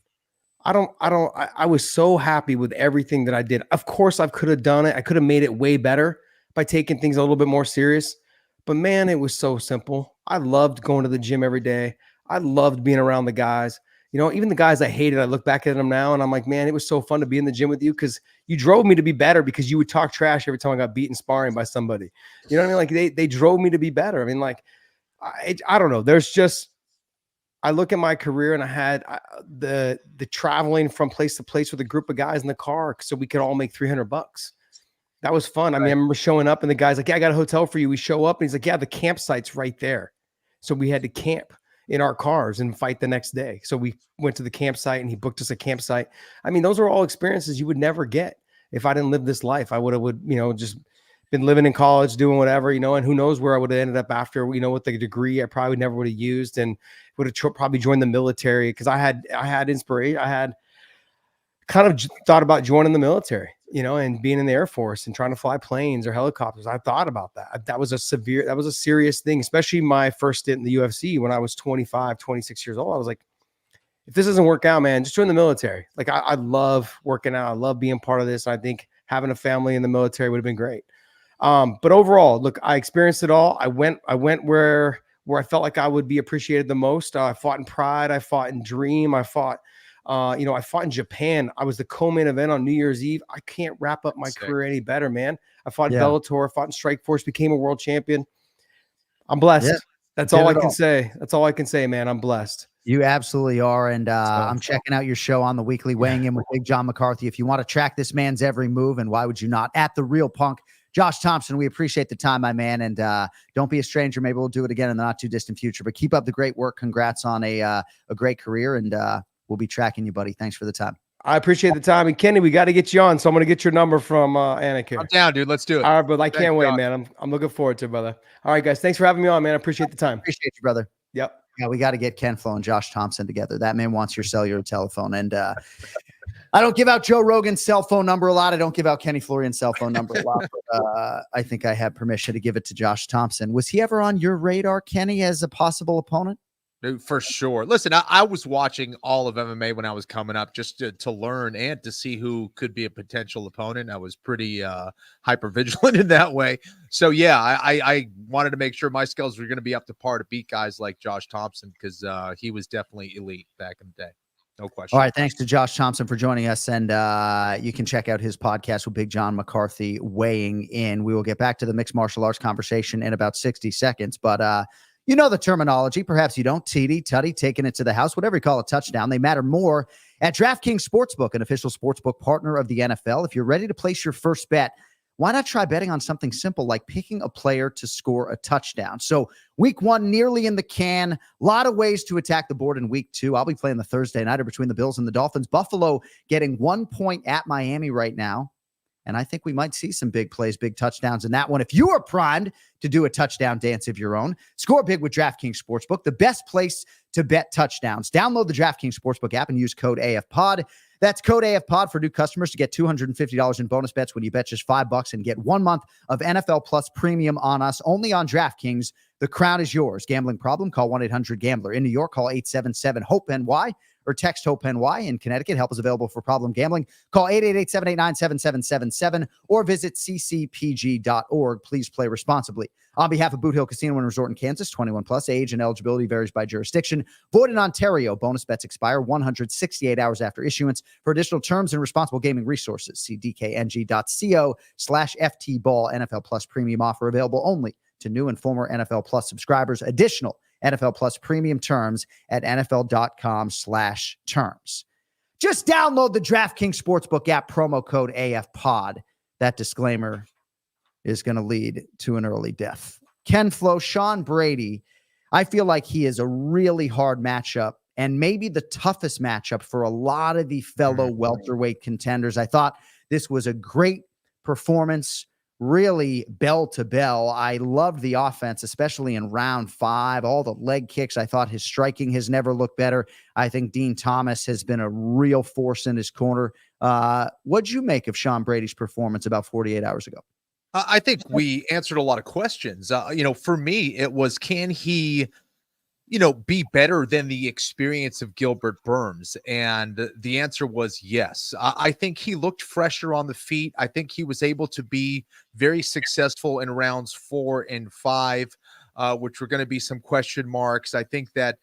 I was so happy with everything that I did. Of course, I could have done it. I could have made it way better by taking things a little bit more serious. But man, it was so simple. I loved going to the gym every day. I loved being around the guys. Even the guys I hated, I look back at them now and I'm like, man, it was so fun to be in the gym with you, because you drove me to be better, because you would talk trash every time I got beaten sparring by somebody. You know what I mean? Like they drove me to be better. I mean, like, I don't know. There's just, I look at my career and I had the traveling from place to place with a group of guys in the car so we could all make $300. That was fun. I mean, I remember showing up and the guy's like, yeah, I got a hotel for you. We show up and he's like, yeah, the campsite's right there. So we had to camp in our cars and fight the next day. So we went to the campsite and he booked us a campsite. I mean, those are all experiences you would never get if I didn't live this life. I would just been living in college, doing whatever, and who knows where I would have ended up after, with the degree I probably never would have used, and would have probably joined the military, because I had inspiration. I had kind of thought about joining the military, and being in the Air Force and trying to fly planes or helicopters. I thought about that. That was a serious thing, especially my first stint in the UFC when I was 25, 26 years old. I was like, if this doesn't work out, man, just join the military. Like I love working out. I love being part of this. I think having a family in the military would have been great. But overall, look, I experienced it all. I went where I felt like I would be appreciated the most. I fought in Pride. I fought in Dream. I fought in Japan. I was the co-main event on New Year's Eve. I can't wrap up my career any better, man. I fought in Bellator, fought in Strikeforce, became a world champion. I'm blessed. Yeah, that's all I can say. That's all I can say, man. I'm blessed. You absolutely are. And I'm checking out your show on the weekly, weighing in with Big John McCarthy. If you want to track this man's every move, and why would you not, at The Real Punk, Josh Thomson, we appreciate the time, my man. And don't be a stranger. Maybe we'll do it again in the not too distant future. But keep up the great work. Congrats on a great career. And we'll be tracking you, buddy. Thanks for the time. I appreciate the time. And Kenny, we got to get you on. So I'm going to get your number from Anik here. I'm down, dude. Let's do it. All right, but I can't wait, man. I'm looking forward to it, brother. All right, guys. Thanks for having me on, man. I appreciate the time. Appreciate you, brother. Yep. Yeah, we got to get Ken Flo and Josh Thomson together. That man wants your cellular telephone. And I don't give out Joe Rogan's cell phone number a lot. I don't give out Kenny Florian's cell phone number a lot. But I think I have permission to give it to Josh Thomson. Was he ever on your radar, Kenny, as a possible opponent? Dude, for sure. Listen, I was watching all of MMA when I was coming up just to learn and to see who could be a potential opponent. I was pretty hyper vigilant in that way. So, yeah, I wanted to make sure my skills were going to be up to par to beat guys like Josh Thomson, because he was definitely elite back in the day. No question. All right. Thanks to Josh Thomson for joining us. And you can check out his podcast with Big John McCarthy, Weighing In. We will get back to the mixed martial arts conversation in about 60 seconds. But you know the terminology. Perhaps you don't. TD, tutty, taking it to the house, whatever you call a touchdown. They matter more at DraftKings Sportsbook, an official sportsbook partner of the NFL. If you're ready to place your first bet, why not try betting on something simple like picking a player to score a touchdown? So week 1 nearly in the can. A lot of ways to attack the board in week 2. I'll be playing the Thursday nighter between the Bills and the Dolphins. Buffalo getting 1 point at Miami right now. And I think we might see some big plays, big touchdowns in that one. If you are primed to do a touchdown dance of your own, score big with DraftKings Sportsbook, the best place to bet touchdowns. Download the DraftKings Sportsbook app and use code AFPOD. That's code AFPOD for new customers to get $250 in bonus bets when you bet just $5 and get 1 month of NFL Plus Premium on us, only on DraftKings. The crown is yours. Gambling problem? Call 1-800-GAMBLER. In New York, call 877-HOPE-NY or text HOPE-NY. In Connecticut, help is available for problem gambling. Call 888-789-7777 or visit ccpg.org. Please play responsibly. On behalf of Boot Hill Casino and Resort in Kansas, 21 plus, age and eligibility varies by jurisdiction. Void in Ontario. Bonus bets expire 168 hours after issuance. For additional terms and responsible gaming resources, see dkng.co/ftball. NFL Plus Premium offer available only to new and former NFL Plus subscribers. Additional NFL Plus Premium terms at nfl.com/terms. Just download the DraftKings Sportsbook app, promo code AFPOD. That disclaimer is going to lead to an early death. Ken Flo, Sean Brady, I feel like he is a really hard matchup and maybe the toughest matchup for a lot of the fellow welterweight contenders. I thought this was a great performance, really bell to bell. I loved the offense, especially in round 5, all the leg kicks. I thought his striking has never looked better. I think Dean Thomas has been a real force in his corner. What'd you make of Sean Brady's performance about 48 hours ago? I think we answered a lot of questions. For me, it was, can he, be better than the experience of Gilbert Burns? And the answer was yes. I think he looked fresher on the feet. I think he was able to be very successful in rounds 4 and 5, which were going to be some question marks. I think that,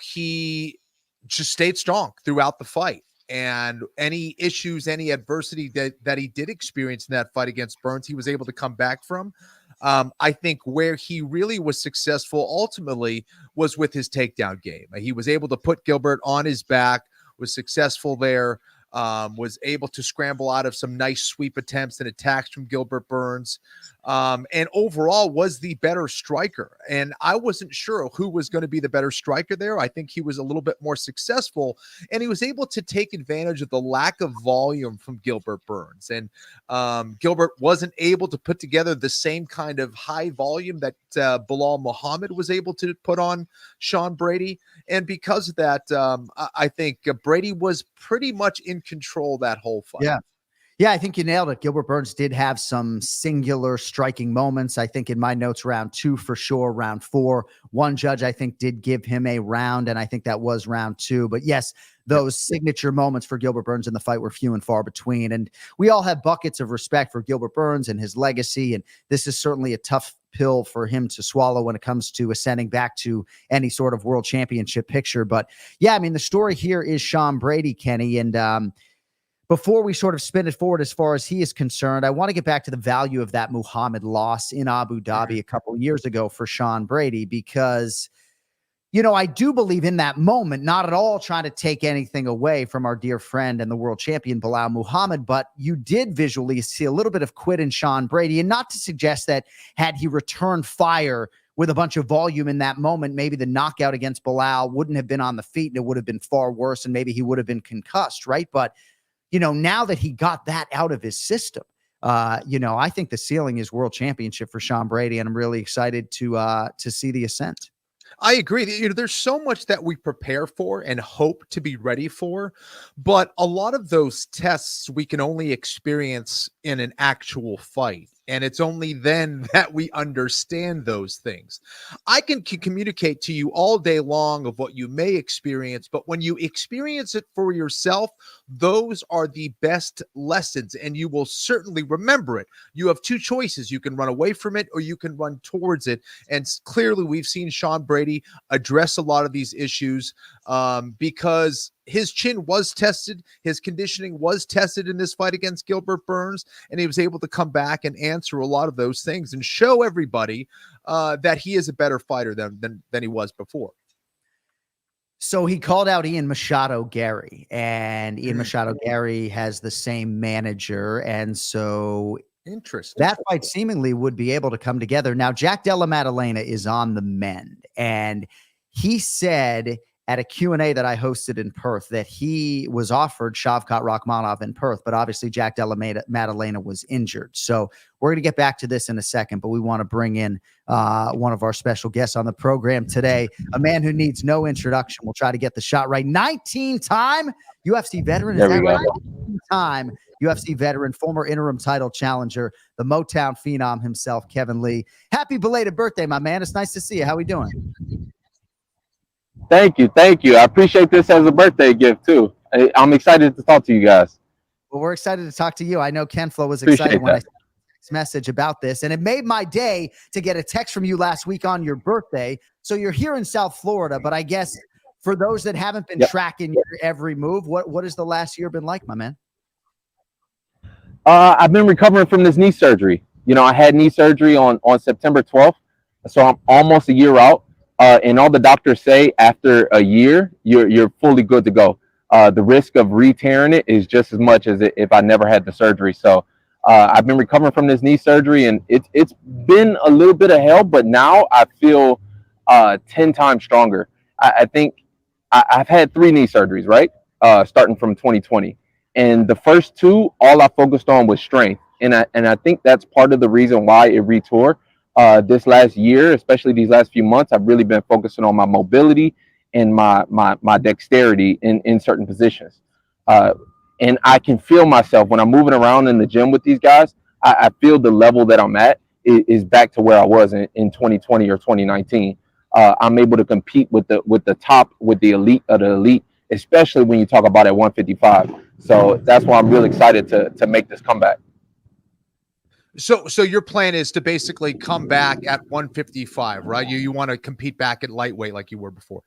he just stayed strong throughout the fight. And any issues, any adversity that he did experience in that fight against Burns, he was able to come back from. I think where he really was successful ultimately was with his takedown game. He was able to put Gilbert on his back, was successful there, was able to scramble out of some nice sweep attempts and attacks from Gilbert Burns, and overall was the better striker. And I wasn't sure who was going to be the better striker there. I think he was a little bit more successful, and he was able to take advantage of the lack of volume from Gilbert Burns. And Gilbert wasn't able to put together the same kind of high volume that Bilal Muhammad was able to put on Sean Brady. And because of that, I think Brady was pretty much in control that whole fight. Yeah, I think you nailed it. Gilbert Burns did have some singular striking moments. I think in my notes, round 2 for sure, round 4. One judge, I think, did give him a round, and I think that was round 2. But yes, those signature moments for Gilbert Burns in the fight were few and far between. And we all have buckets of respect for Gilbert Burns and his legacy, and this is certainly a tough pill for him to swallow when it comes to ascending back to any sort of world championship picture. But yeah, I mean, the story here is Sean Brady, Kenny, and before we sort of spin it forward as far as he is concerned, I want to get back to the value of that Muhammad loss in Abu Dhabi a couple of years ago for Sean Brady, because, I do believe in that moment, not at all trying to take anything away from our dear friend and the world champion Bilal Muhammad, but you did visually see a little bit of quit in Sean Brady, and not to suggest that had he returned fire with a bunch of volume in that moment, maybe the knockout against Bilal wouldn't have been on the feet and it would have been far worse, and maybe he would have been concussed, right? But now that he got that out of his system, I think the ceiling is world championship for Sean Brady, and I'm really excited to see the ascent. I agree. There's so much that we prepare for and hope to be ready for, but a lot of those tests we can only experience in an actual fight. And it's only then that we understand those things. I can communicate to you all day long of what you may experience, but when you experience it for yourself, those are the best lessons, and you will certainly remember it. You have two choices. You can run away from it or you can run towards it. And clearly we've seen Sean Brady address a lot of these issues because his chin was tested, his conditioning was tested in this fight against Gilbert Burns, and he was able to come back and answer a lot of those things and show everybody that he is a better fighter than he was before. So he called out Ian Machado Gary, and Ian Machado Gary has the same manager. And so interesting. That fight seemingly would be able to come together. Now, Jack Della Maddalena is on the mend, and he said at a Q&A that I hosted in Perth that he was offered Shavkat Rakhmonov in Perth, but obviously Jack Della Maddalena was injured. So we're going to get back to this in a second, but we want to bring in one of our special guests on the program today, a man who needs no introduction. We'll try to get the shot right. 19-time UFC veteran. Is that right? 19-time UFC veteran, former interim title challenger, the Motown phenom himself, Kevin Lee. Happy belated birthday, my man. It's nice to see you. How we doing? Thank you. I appreciate this as a birthday gift too. I'm excited to talk to you guys. Well, we're excited to talk to you. I know Ken Flo was excited when I sent this message about this, and it made my day to get a text from you last week on your birthday. So you're here in South Florida, but I guess for those that haven't been tracking your every move, what has the last year been like, my man? I've been recovering from this knee surgery. You know, I had knee surgery on September 12th, so I'm almost a year out. And all the doctors say after a year, you're fully good to go. The risk of re-tearing it is just as much as if I never had the surgery. So I've been recovering from this knee surgery, and it's been a little bit of hell, but now I feel 10 times stronger. I think I've had 3 knee surgeries, right? Starting from 2020. And the first 2, all I focused on was strength. And I think that's part of the reason why it re-tore. This last year, especially these last few months, I've really been focusing on my mobility and my dexterity in certain positions. And I can feel myself when I'm moving around in the gym with these guys. I feel the level that I'm at is back to where I was in 2020 or 2019. I'm able to compete with the top, with the elite of the elite, especially when you talk about at 155. So that's why I'm really excited to make this comeback. So your plan is to basically come back at 155, right? You want to compete back at lightweight like you were before.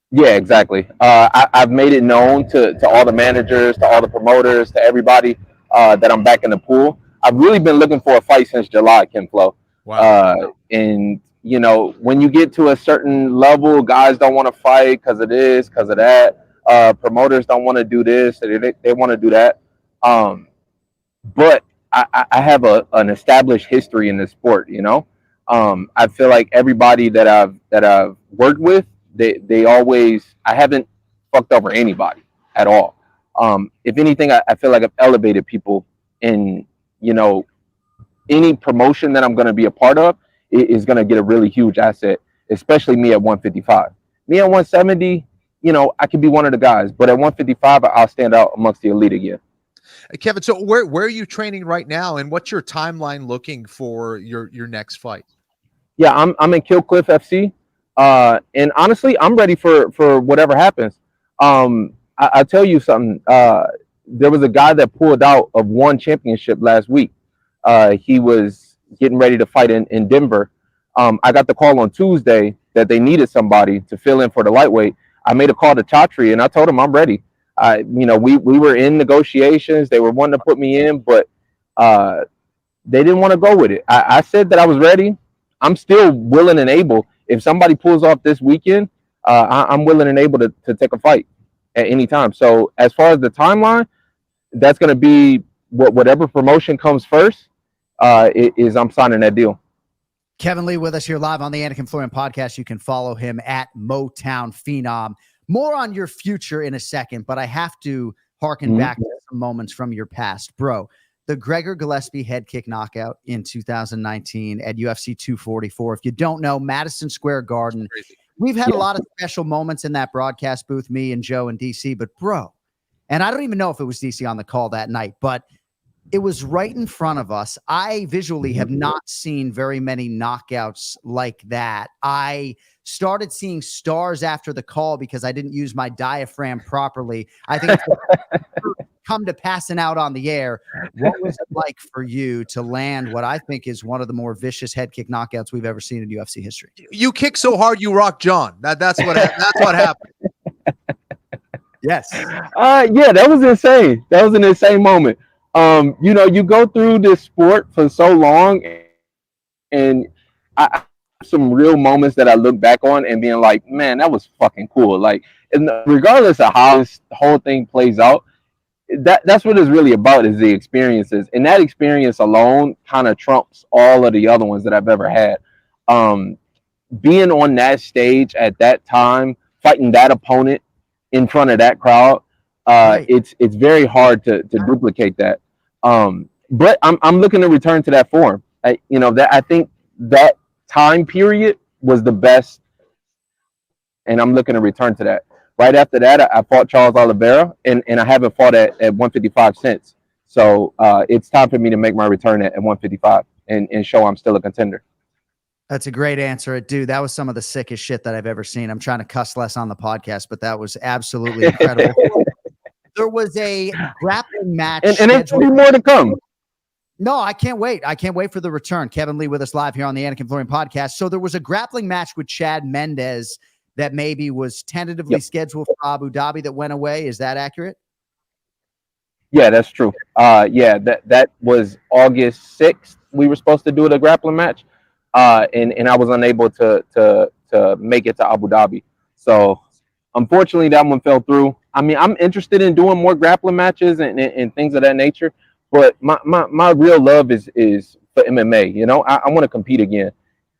Yeah, exactly. I've made it known to all the managers, to all the promoters, to everybody that I'm back in the pool. I've really been looking for a fight since July, Ken Flo. Wow. And, you know, when you get to a certain level, guys don't want to fight because of this, because of that. Promoters don't want to do this. They want to do that. But I have an established history in this sport, you know. I feel like everybody that I've worked with, they always, I haven't fucked over anybody at all. If anything, I feel like I've elevated people in, you know, any promotion that I'm going to be a part of is going to get a really huge asset, especially me at 155. Me at 170, you know, I could be one of the guys, but at 155, I'll stand out amongst the elite again. Kevin, so where are you training right now, and what's your timeline looking for your next fight? Yeah, I'm in Kill Cliff FC, and honestly, I'm ready for whatever happens. I'll tell you something. There was a guy that pulled out of one championship last week. He was getting ready to fight in Denver. I got the call on Tuesday that they needed somebody to fill in for the lightweight. I made a call to Chatri, and I told him I'm ready. You know, we were in negotiations. They were wanting to put me in, but they didn't want to go with it. I said that I was ready. I'm still willing and able. If somebody pulls off this weekend, I'm willing and able to take a fight at any time. So as far as the timeline, that's going to be whatever promotion comes first is I'm signing that deal. Kevin Lee with us here live on the Anik and Florian podcast. You can follow him at Motown Phenom. More on your future in a second, but I have to harken back to some moments from your past. Bro, the Gregor Gillespie head kick knockout in 2019 at UFC 244. If you don't know, Madison Square Garden. We've had a lot of special moments in that broadcast booth, me and Joe and DC, but bro, and I don't even know if it was DC on the call that night, but it was right in front of us. I visually have not seen very many knockouts like that. I started seeing stars after the call because I didn't use my diaphragm properly. I think it's come to passing out on the air. What was it like for you to land what I think is one of the more vicious head kick knockouts we've ever seen in UFC history? You kick so hard you rock John. That's what happened. Yes. Yeah, that was insane. That was an insane moment. You know, you go through this sport for so long, and some real moments that I look back on and being like, man, that was fucking cool. Like, and regardless of how this whole thing plays out, that's what it's really about, is the experiences, and that experience alone kind of trumps all of the other ones that I've ever had. Being on that stage at that time, fighting that opponent in front of that crowd, it's very hard to duplicate that. But I'm looking to return to that form. I think that time period was the best, and I'm looking to return to that. Right after that, I fought Charles Oliveira, and I haven't fought at 155 since. So it's time for me to make my return at 155 and show I'm still a contender. That's a great answer. Dude, that was some of the sickest shit that I've ever seen. I'm trying to cuss less on the podcast, but that was absolutely incredible. There was a grappling match. And there's more to come. No, I can't wait. I can't wait for the return. Kevin Lee with us live here on the Anik and Florian podcast. So there was a grappling match with Chad Mendes that maybe was tentatively scheduled for Abu Dhabi that went away. Is that accurate? Yeah, that's true. That was August 6th. We were supposed to do the grappling match. And I was unable to make it to Abu Dhabi. So unfortunately that one fell through. I mean, I'm interested in doing more grappling matches and things of that nature, but my real love is for MMA. You know, I want to compete again.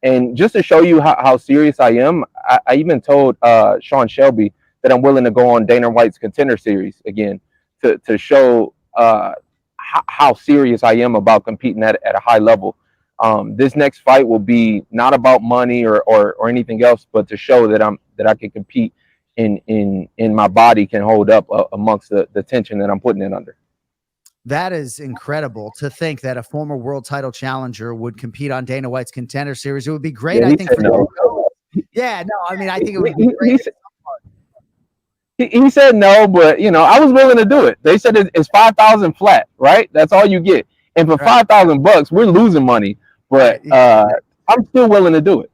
And just to show you how serious I am, I even told Sean Shelby that I'm willing to go on Dana White's Contender Series again to show how serious I am about competing at a high level. This next fight will be not about money or anything else, but to show that I can compete in my body can hold up amongst the tension that I'm putting it under. That is incredible to think that a former world title challenger would compete on Dana White's Contender Series. It would be great, I think. Yeah, no, I mean, I think it would be great. He said no, but you know, I was willing to do it. They said it's 5,000 flat, right? That's all you get. And for $5,000, we're losing money. But I'm still willing to do it.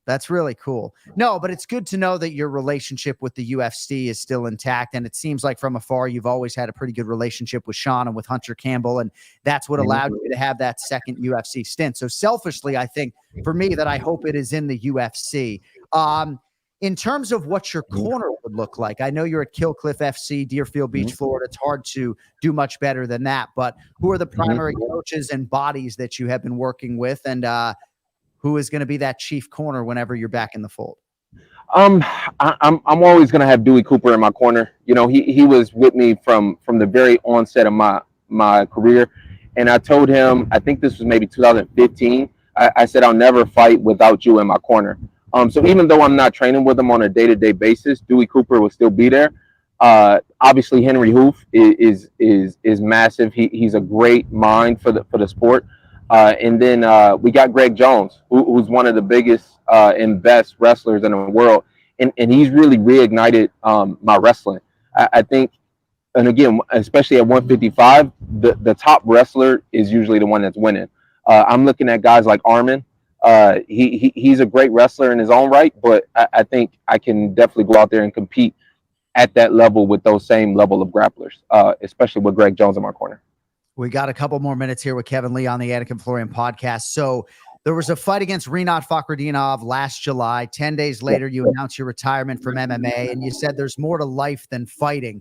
That's really cool. No, but it's good to know that your relationship with the UFC is still intact. And it seems like from afar, you've always had a pretty good relationship with Sean and with Hunter Campbell. And that's what allowed you to have that second UFC stint. So selfishly, I think for me that I hope it is in the UFC. In terms of what your corner would look like, I know you're at Killcliff FC, Deerfield Beach, Florida. It's hard to do much better than that. But who are the primary coaches and bodies that you have been working with, and who is going to be that chief corner whenever you're back in the fold? I'm always going to have Dewey Cooper in my corner. You know, he was with me from the very onset of my career, and I told him, I think this was maybe 2015. I said, I'll never fight without you in my corner. So even though I'm not training with him on a day-to-day basis, Dewey Cooper will still be there. Obviously, Henry Hoof is massive. He's a great mind for the sport. And then we got Greg Jones, who's one of the biggest and best wrestlers in the world, and he's really reignited my wrestling. I think, and again, especially at 155, the top wrestler is usually the one that's winning. I'm looking at guys like Armin. He's a great wrestler in his own right, but I think I can definitely go out there and compete at that level with those same level of grapplers, especially with Greg Jones in my corner. We got a couple more minutes here with Kevin Lee on the Anik and Florian podcast. So there was a fight against Rinat Fakhretdinov last July. 10 days later, you announced your retirement from MMA, and you said there's more to life than fighting.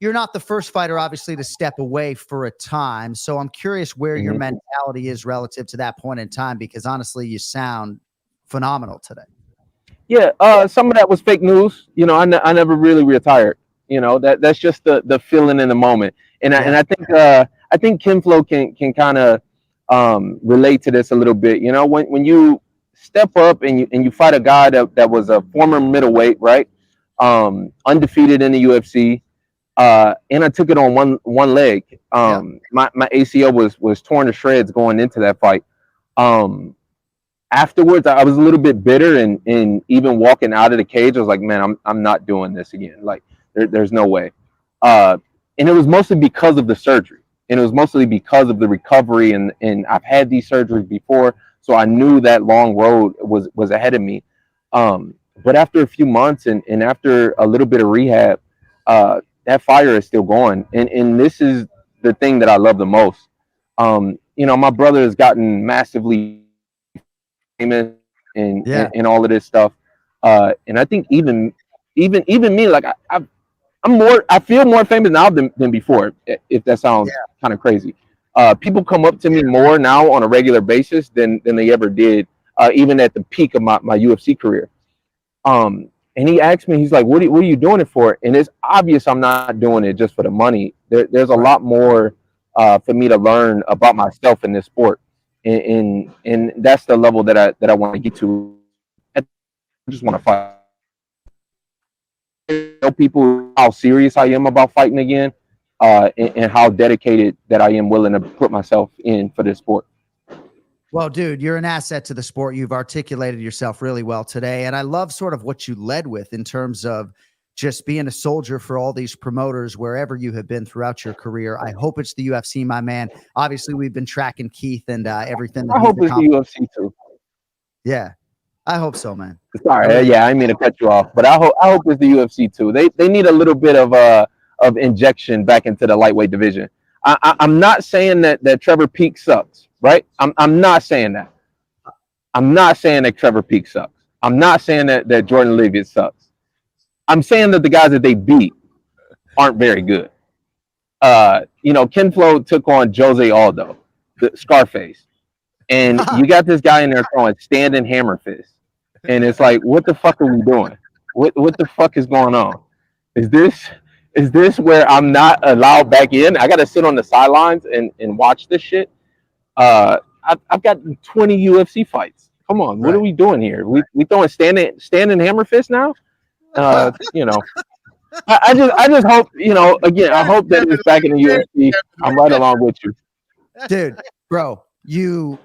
You're not the first fighter, obviously, to step away for a time. So I'm curious where your mentality is relative to that point in time, because honestly, you sound phenomenal today. Yeah, some of that was fake news. You know, I never really retired. You know, that's just the feeling in the moment. And I think Ken Flo can kind of relate to this a little bit. You know, when you step up and you fight a guy that was a former middleweight, right? Undefeated in the UFC. And I took it on one leg. My ACL was torn to shreds going into that fight. Afterwards, I was a little bit bitter, and even walking out of the cage, I was like, man, I'm not doing this again. Like, there's no way. And it was mostly because of the surgery, and it was mostly because of the recovery. And I've had these surgeries before, so I knew that long road was ahead of me. But after a few months and after a little bit of rehab, that fire is still going. And this is the thing that I love the most. You know, my brother has gotten massively famous and all of this stuff. And I think even me, like I feel more famous now than before, if that sounds kind of crazy. People come up to me more now on a regular basis than they ever did, even at the peak of my UFC career. And he asked me, he's like, what are you doing it for? And it's obvious I'm not doing it just for the money. There's a lot more for me to learn about myself in this sport. And that's the level that I want to get to. I just want to fight. Tell people how serious I am about fighting again, and how dedicated that I am willing to put myself in for this sport. Well, dude, you're an asset to the sport. You've articulated yourself really well today. And I love sort of what you led with in terms of just being a soldier for all these promoters, wherever you have been throughout your career. I hope it's the UFC, my man. Obviously, we've been tracking Keith and everything. I hope it's the UFC too. Yeah, I hope so, man. Sorry, I didn't mean to cut you off, but I hope it's the UFC too. They need a little bit of injection back into the lightweight division. I'm not saying that Trevor Peek sucks, right? I'm not saying that. I'm not saying that Trevor Peek sucks. I'm not saying that Jordan Leavitt sucks. I'm saying that the guys that they beat aren't very good. Ken Flo took on Jose Aldo, the Scarface, and you got this guy in there throwing standing hammer fist, and it's like, what the fuck are we doing? What the fuck is going on? Is this where I'm not allowed back in? I got to sit on the sidelines and watch this shit. I've got 20 UFC fights. Come on, what are we doing here? We throwing standing hammer fist now? I just hope, again, I hope that it's back in the UFC. I'm right along with you. Dude, bro, you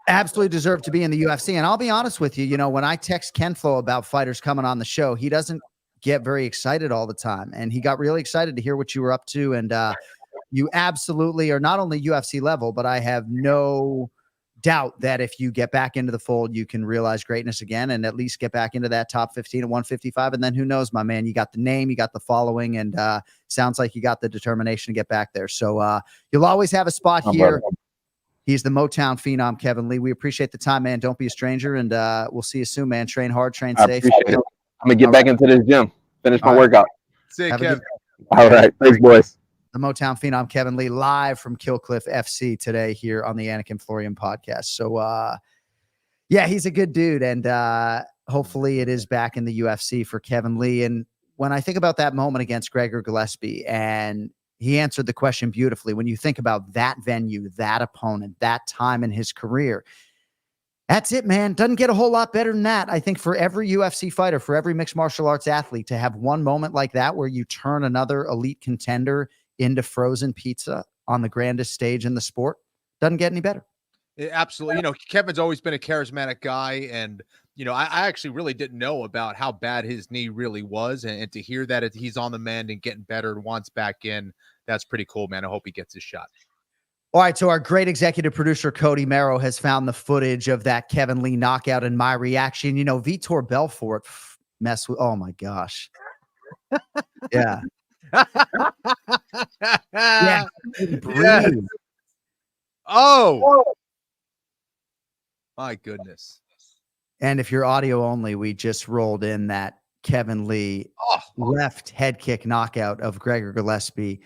absolutely deserve to be in the UFC. And I'll be honest with you, when I text Ken Flo about fighters coming on the show, he doesn't get very excited all the time. And he got really excited to hear what you were up to. And you absolutely are not only UFC level, but I have no doubt that if you get back into the fold, you can realize greatness again and at least get back into that top 15 at 155. And then who knows, my man, you got the name, you got the following, and sounds like you got the determination to get back there. So you'll always have a spot here. He's the Motown phenom, Kevin Lee. We appreciate the time, man. Don't be a stranger, and we'll see you soon, man. Train hard, train safe. I'm going to get back into this gym, finish my workout. See you, Kevin. All right. Thanks, boys. The Motown phenom, Kevin Lee, live from Killcliff FC today here on the Anik and Florian podcast. So, he's a good dude, and hopefully it is back in the UFC for Kevin Lee. And when I think about that moment against Gregor Gillespie, and he answered the question beautifully, when you think about that venue, that opponent, that time in his career, that's it, man. Doesn't get a whole lot better than that. I think for every UFC fighter, for every mixed martial arts athlete to have one moment like that where you turn another elite contender into frozen pizza on the grandest stage in the sport, doesn't get any better. Absolutely. Kevin's always been a charismatic guy, and I actually really didn't know about how bad his knee really was, and to hear that he's on the mend and getting better and wants back in, that's pretty cool, man. I hope he gets his shot. All right, so our great executive producer, Cody Merrow, has found the footage of that Kevin Lee knockout and my reaction. Vitor Belfort mess with, oh my gosh. Yeah. Yeah. Yeah. Oh, my goodness. And if you're audio only, we just rolled in that Kevin Lee left head kick knockout of Gregor Gillespie,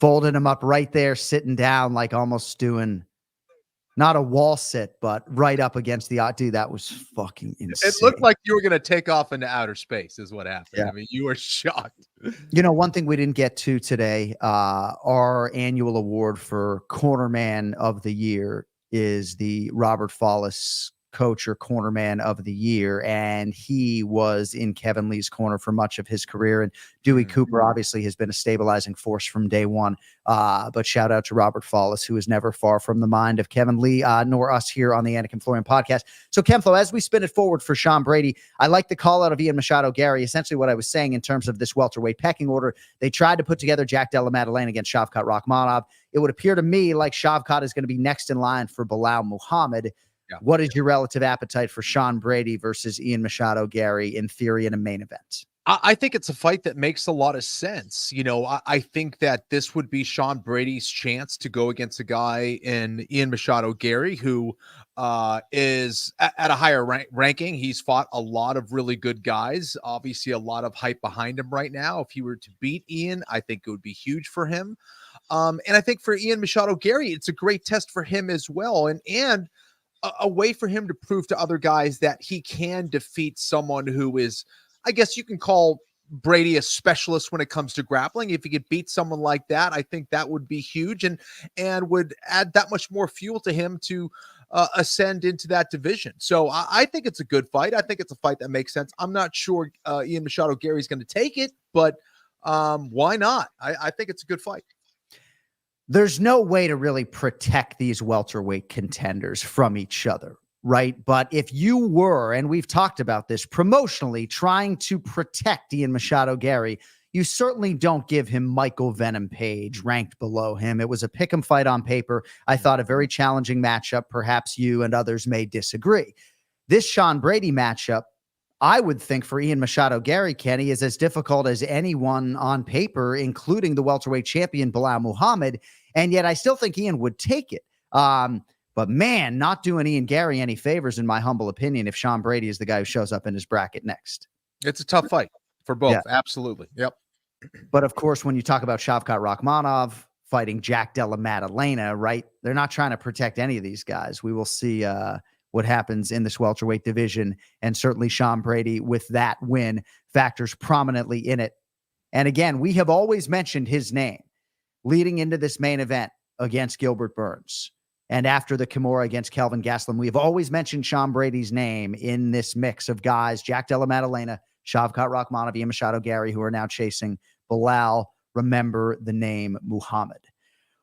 folded him up right there, sitting down, like almost doing not a wall sit, but right up against the dude. That was fucking insane. It looked like you were going to take off into outer space is what happened. Yeah. I mean, you were shocked. One thing we didn't get to today, our annual award for Cornerman of the Year is the Robert Follis Coach or Cornerman of the Year, and he was in Kevin Lee's corner for much of his career. And Dewey Cooper obviously has been a stabilizing force from day one. But shout out to Robert Follis, who is never far from the mind of Kevin Lee, nor us here on the Anik and Florian podcast. So, Kenflo, as we spin it forward for Sean Brady, I like the call out of Ian Machado Gary. Essentially, what I was saying in terms of this welterweight pecking order, they tried to put together Jack Della Maddalena against Shavkat Rakhmonov. It would appear to me like Shavkat is going to be next in line for Bilal Muhammad. Yeah. What is your relative appetite for Sean Brady versus Ian Machado Gary in theory in a main event? I think it's a fight that makes a lot of sense. I think that this would be Sean Brady's chance to go against a guy in Ian Machado Gary, who is at a higher ranking. He's fought a lot of really good guys. Obviously, a lot of hype behind him right now. If he were to beat Ian, I think it would be huge for him. And I think for Ian Machado Gary, it's a great test for him as well. And a way for him to prove to other guys that he can defeat someone who is, I guess you can call Brady a specialist when it comes to grappling. If he could beat someone like that, I think that would be huge and would add that much more fuel to him to ascend into that division. So I think it's a good fight. I think it's a fight that makes sense. I'm not sure Ian Machado Gary's going to take it, but why not? I think it's a good fight. There's no way to really protect these welterweight contenders from each other, right? But if you were, and we've talked about this, promotionally trying to protect Ian Machado Gary, you certainly don't give him Michael Venom Page ranked below him. It was a pick'em fight on paper. I thought a very challenging matchup. Perhaps you and others may disagree. This Sean Brady matchup, I would think for Ian Machado Gary, Kenny, is as difficult as anyone on paper, including the welterweight champion Bilal Muhammad. And yet I still think Ian would take it. But man, not doing Ian Gary any favors, in my humble opinion, if Sean Brady is the guy who shows up in his bracket next. It's a tough fight for both. Yeah. Absolutely. Yep. But of course, when you talk about Shavkat Rakhmonov fighting Jack Della Maddalena, right? They're not trying to protect any of these guys. We will see what happens in this welterweight division. And certainly Sean Brady, with that win, factors prominently in it. And again, we have always mentioned his name leading into this main event against Gilbert Burns. And after the Kimura against Kelvin Gastelum, we've always mentioned Sean Brady's name in this mix of guys, Jack Della Maddalena, Shavkat Rakhmonov, Ian Machado Gary, who are now chasing Bilal. Remember the name Muhammad.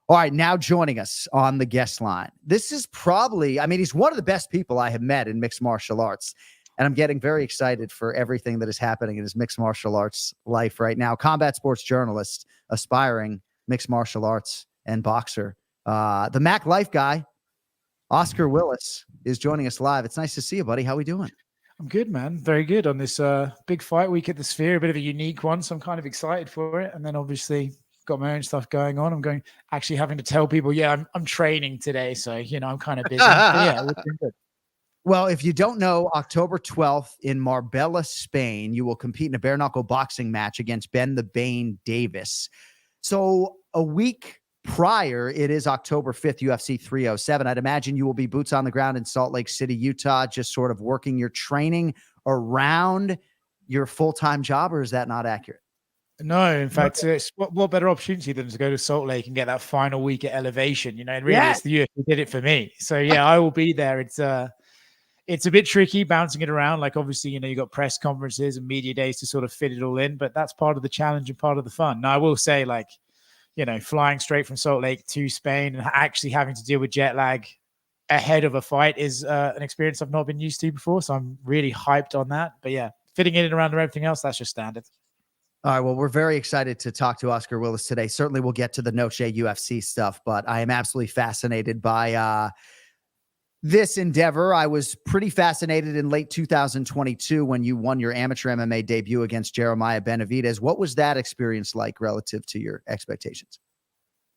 All right, now joining us on the guest line. This is probably, he's one of the best people I have met in mixed martial arts. And I'm getting very excited for everything that is happening in his mixed martial arts life right now. Combat sports journalist, aspiring mixed martial arts and boxer. The MACLIFE guy, Oscar Willis, is joining us live. It's nice to see you, buddy. How we doing? I'm good, man. Very good on this big fight week at the Sphere. A bit of a unique one, so I'm kind of excited for it. And then obviously got my own stuff going on. I'm actually having to tell people, I'm training today, so I'm kind of busy. Yeah, it's been good. Well, if you don't know, October 12th in Marbella, Spain, you will compete in a bare knuckle boxing match against Ben the Bane Davis. So a week prior, it is October 5th, UFC 307. I'd imagine you will be boots on the ground in Salt Lake City, Utah, just sort of working your training around your full-time job, or is that not accurate? No, in fact, it's what better opportunity than to go to Salt Lake and get that final week at Elevation, and really it's the UFC did it for me. So yeah, I will be there. It's a bit tricky bouncing it around. Like obviously, you got press conferences and media days to sort of fit it all in, but that's part of the challenge and part of the fun. Now I will say, flying straight from Salt Lake to Spain and actually having to deal with jet lag ahead of a fight is an experience I've not been used to before. So I'm really hyped on that. But yeah, fitting it in around everything else, that's just standard. All right. Well, we're very excited to talk to Oscar Willis today. Certainly we'll get to the Noche UFC stuff, but I am absolutely fascinated by this endeavor. I was pretty fascinated in late 2022 when you won your amateur MMA debut against Jeremiah Benavidez. What was that experience like relative to your expectations?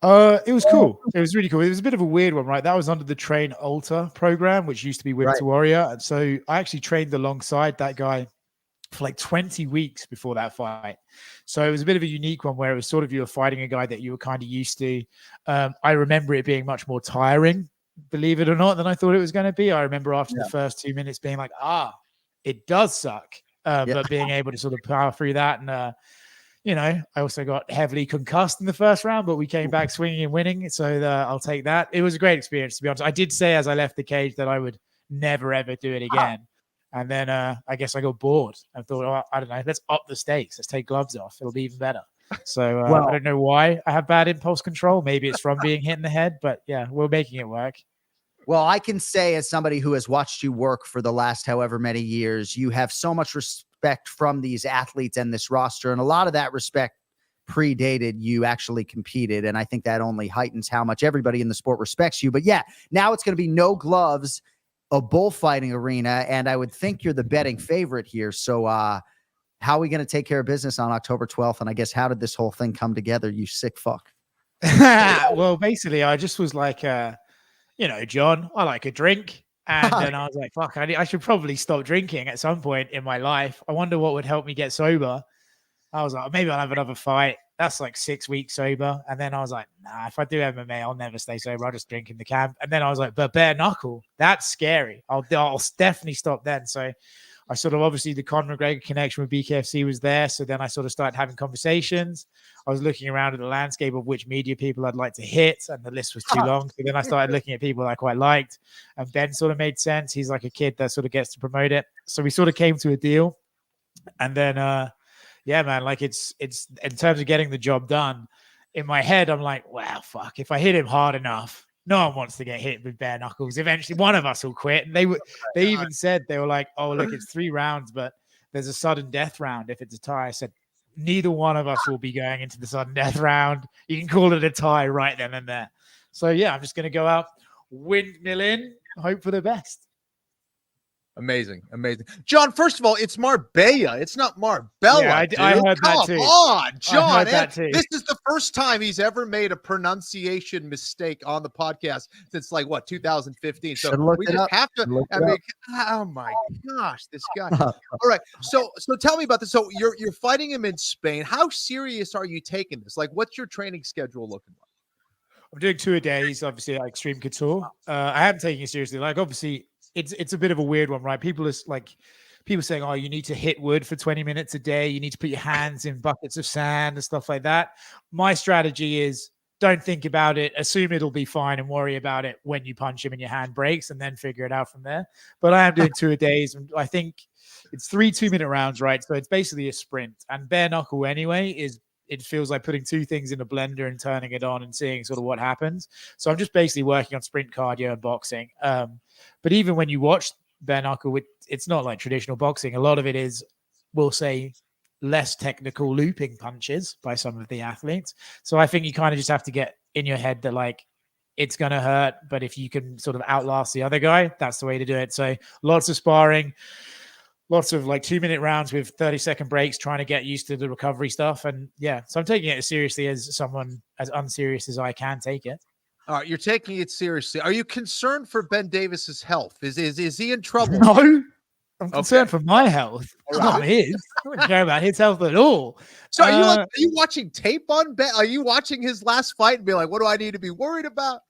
It was cool. It was really cool. It was a bit of a weird one, right? That was under the Train Alta program, which used to be Winter Warrior. And so I actually trained alongside that guy for like 20 weeks before that fight. So it was a bit of a unique one where it was sort of, you were fighting a guy that you were kind of used to. I remember it being much more tiring, believe it or not, than I thought it was going to be. I remember after the first 2 minutes being like, it does suck. But being able to sort of power through that. And, I also got heavily concussed in the first round, but we came back swinging and winning. So I'll take that. It was a great experience, to be honest. I did say as I left the cage that I would never, ever do it again. And then I guess I got bored. I thought, I don't know, let's up the stakes. Let's take gloves off. It'll be even better. So I don't know why I have bad impulse control. Maybe it's from being hit in the head, but yeah, we're making it work. Well, I can say as somebody who has watched you work for the last however many years, you have so much respect from these athletes and this roster. And a lot of that respect predated you actually competed. And I think that only heightens how much everybody in the sport respects you. But yeah, now it's going to be no gloves, a bullfighting arena. And I would think you're the betting favorite here. So how are we going to take care of business on October 12th? And I guess, how did this whole thing come together, you sick fuck? Well, basically, I just was like, John, I like a drink. And then I was like, fuck, I should probably stop drinking at some point in my life. I wonder what would help me get sober. I was like, maybe I'll have another fight. That's like 6 weeks sober. And then I was like, nah, if I do MMA, I'll never stay sober. I'll just drink in the camp. And then I was like, but bare knuckle, that's scary. I'll definitely stop then. So I sort of, obviously the Conor McGregor connection with BKFC was there. So then I sort of started having conversations. I was looking around at the landscape of which media people I'd like to hit, and the list was too long. So then I started looking at people I quite liked, and Ben sort of made sense. He's like a kid that sort of gets to promote it. So we sort of came to a deal. And then, yeah, man, like it's in terms of getting the job done, in my head, I'm like, wow, fuck, if I hit him hard enough, no one wants to get hit with bare knuckles. Eventually, one of us will quit. And they even said, they were like, oh, look, it's 3 rounds, but there's a sudden death round if it's a tie. I said, neither one of us will be going into the sudden death round. You can call it a tie right then and there. So, yeah, I'm just going to go out, windmill in, hope for the best. Amazing. John, first of all, it's Marbella. It's not Marbella. Yeah, I heard that too. Come on, John. This is the first time he's ever made a pronunciation mistake on the podcast since 2015. So we just have to. Oh my gosh, this guy. All right. So tell me about this. So you're fighting him in Spain. How serious are you taking this? Like, what's your training schedule looking like? I'm doing 2 a days, obviously, like Extreme Couture. I am taking it seriously. Like, obviously, it's a bit of a weird one, right? People saying, oh, you need to hit wood for 20 minutes a day. You need to put your hands in buckets of sand and stuff like that. My strategy is don't think about it. Assume it'll be fine and worry about it when you punch him and your hand breaks, and then figure it out from there. But I am doing 2 a days. And I think it's 3 2-minute rounds, right? So it's basically a sprint. And bare knuckle anyway it feels like putting 2 things in a blender and turning it on and seeing sort of what happens. So I'm just basically working on sprint cardio and boxing. But even when you watch bare knuckle, it's not like traditional boxing. A lot of it is, we'll say, less technical looping punches by some of the athletes. So I think you kind of just have to get in your head that like it's going to hurt, but if you can sort of outlast the other guy, that's the way to do it. So lots of sparring, lots of like 2-minute rounds with 30-second breaks, trying to get used to the recovery stuff. And yeah, so I'm taking it as seriously as someone as unserious as I can take it. All right, you're taking it seriously. Are you concerned for Ben Davis's health? Is he in trouble? No, I'm concerned for my health, not his. I don't care about his health at all. So are you watching tape on Ben? Are you watching his last fight and be like, what do I need to be worried about?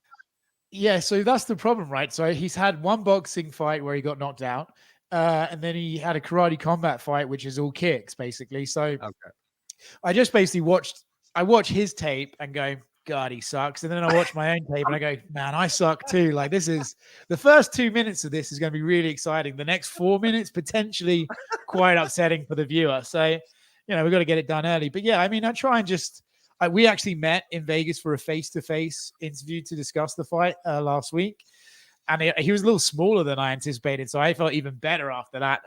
Yeah, so that's the problem, right? So he's had one boxing fight where he got knocked out. And then he had a karate combat fight, which is all kicks, basically. So I just basically watch his tape and go, God, he sucks. And then I watch my own tape and I go, man, I suck too. Like, this is the first 2 minutes of this is going to be really exciting. The next 4 minutes, potentially quite upsetting for the viewer. So, we've got to get it done early. But yeah, I mean, I try and we actually met in Vegas for a face-to-face interview to discuss the fight last week. And he was a little smaller than I anticipated, so I felt even better after that.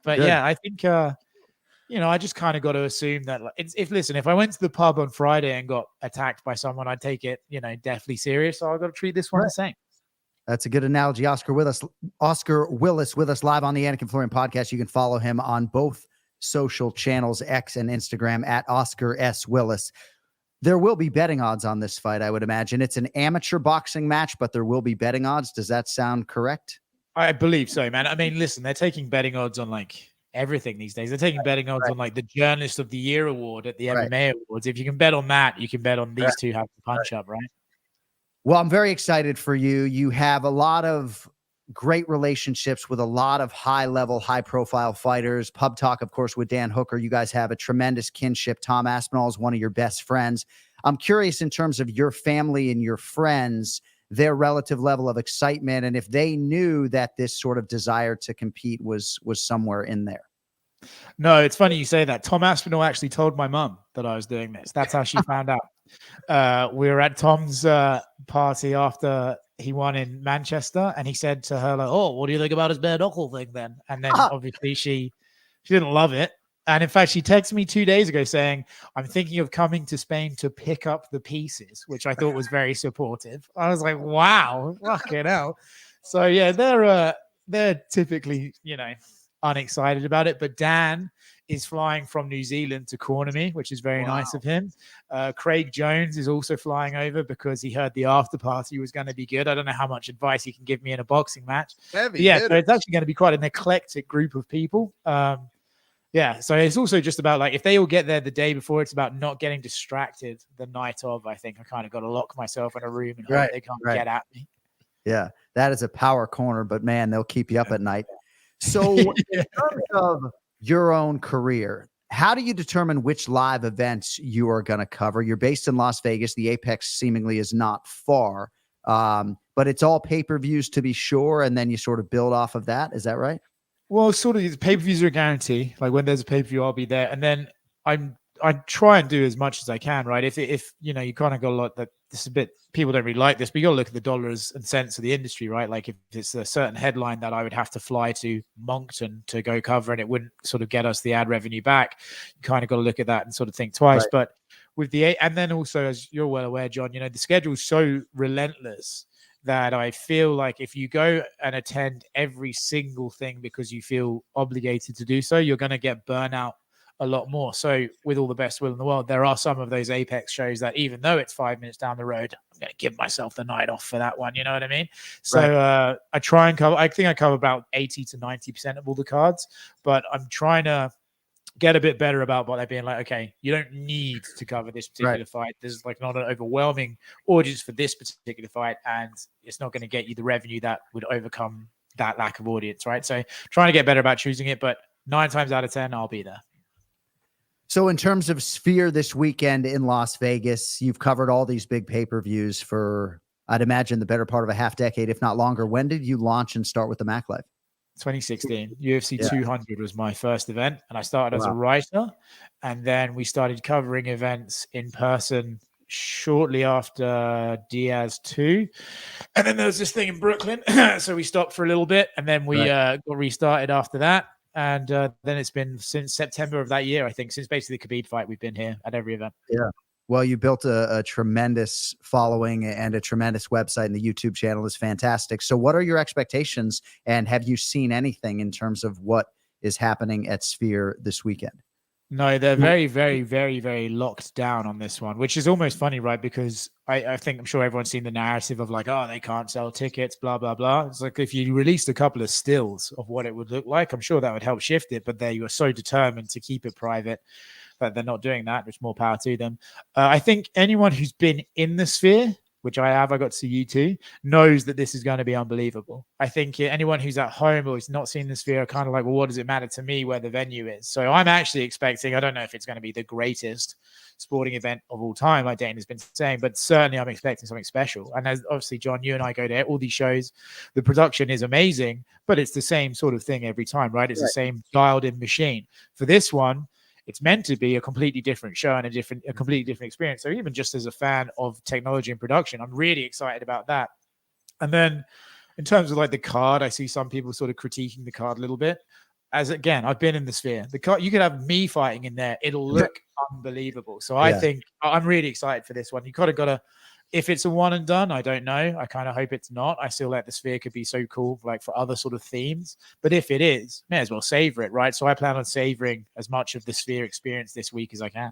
But yeah, I think I just kind of got to assume that if I went to the pub on Friday and got attacked by someone, I'd take it, definitely serious. So I've got to treat this one the same. That's a good analogy. Oscar Willis with us live on the Anik and Florian podcast. You can follow him on both social channels, X and Instagram, at Oscar S. Willis. There will be betting odds on this fight, I would imagine. It's an amateur boxing match, but there will be betting odds. Does that sound correct? I believe so, man. I mean, listen, they're taking betting odds on like everything these days. They're taking betting odds on like the Journalist of the Year award at the MMA awards. If you can bet on that, you can bet on these two have to punch up, right? Well, I'm very excited for you. You have a lot of great relationships with a lot of high-level, high-profile fighters. Pub Talk, of course, with Dan Hooker. You guys have a tremendous kinship. Tom Aspinall is one of your best friends. I'm curious in terms of your family and your friends, their relative level of excitement, and if they knew that this sort of desire to compete was somewhere in there. No, it's funny you say that. Tom Aspinall actually told my mum that I was doing this. That's how she found out. We were at Tom's party after he won in Manchester, and he said to her, like, oh, what do you think about his bare knuckle thing then? And then obviously she didn't love it. And in fact, she texted me 2 days ago saying, I'm thinking of coming to Spain to pick up the pieces, which I thought was very supportive. I was like, wow, fucking hell. So yeah, they're typically, unexcited about it. But Dan is flying from New Zealand to corner me, which is very nice of him. Craig Jones is also flying over because he heard the after party was going to be good. I don't know how much advice he can give me in a boxing match. So it's actually going to be quite an eclectic group of people. Yeah, so it's also just about like if they all get there the day before, it's about not getting distracted the night of. I think I kind of got to lock myself in a room and hope they can't get at me. Yeah, that is a power corner, but man, they'll keep you up at night. So in terms of your own career, how do you determine which live events you are going to cover? You're based in Las Vegas. The Apex seemingly is not far, but it's all pay-per-views to be sure, and then you sort of build off of that. Is that right? Well, sort of pay-per-views are a guarantee. Like when there's a pay-per-view, I'll be there. And then I try and do as much as I can, right? If you know, you kind of got a lot that this is a bit, people don't really like this, but you got to look at the dollars and cents of the industry, right? Like if it's a certain headline that I would have to fly to Moncton to go cover and it wouldn't sort of get us the ad revenue back, you kind of got to look at that and sort of think twice. But with and then also, as you're well aware, John, you know, the schedule is so relentless that I feel like if you go and attend every single thing because you feel obligated to do so, you're going to get burnout a lot more. So with all the best will in the world, there are some of those Apex shows that even though it's 5 minutes down the road, I'm going to give myself the night off for that one. You know what I mean? So I try and cover, I think I cover about 80 to 90% of all the cards, but I'm trying to get a bit better about what they're being like, okay, you don't need to cover this particular fight. There's like not an overwhelming audience for this particular fight, and it's not going to get you the revenue that would overcome that lack of audience, right? So trying to get better about choosing it, but 9 times out of 10, I'll be there. So in terms of Sphere this weekend in Las Vegas, you've covered all these big pay-per-views for, I'd imagine, the better part of a half decade, if not longer. When did you launch and start with the MACLIFE? 2016. UFC 200 was my first event, and I started as a writer, and then we started covering events in person shortly after Diaz 2, and then there was this thing in Brooklyn, so we stopped for a little bit, and then we got restarted after that. And then it's been since September of that year, I think, since basically the Khabib fight, we've been here at every event. Yeah. Well, you built a tremendous following and a tremendous website, and the YouTube channel is fantastic. So what are your expectations, and have you seen anything in terms of what is happening at Sphere this weekend? No, they're very, very, very, very locked down on this one, which is almost funny, right? Because I think I'm sure everyone's seen the narrative of like, oh, they can't sell tickets, blah, blah, blah. It's like if you released a couple of stills of what it would look like, I'm sure that would help shift it. But they were so determined to keep it private that they're not doing that, which more power to them. I think anyone who's been in the Sphere, which I have, I got to see you too, knows that this is going to be unbelievable. I think anyone who's at home or who's not seen the Sphere are kind of like, well, what does it matter to me where the venue is? So I'm actually expecting, I don't know if it's going to be the greatest sporting event of all time, like Dana's been saying, but certainly I'm expecting something special. And as obviously, John, you and I go to all these shows, the production is amazing, but it's the same sort of thing every time, right? It's the same dialed in machine. For this one, it's meant to be a completely different show and a completely different experience. So even just as a fan of technology and production, I'm really excited about that. And then in terms of like the card, I see some people sort of critiquing the card a little bit. As again, I've been in the Sphere. The card, you could have me fighting in there. It'll look unbelievable. So I think I'm really excited for this one. You kind of got to, if it's a one and done, I don't know. I kind of hope it's not. I still like the Sphere could be so cool, like for other sort of themes. But if it is, may as well savor it, right? So I plan on savoring as much of the Sphere experience this week as I can.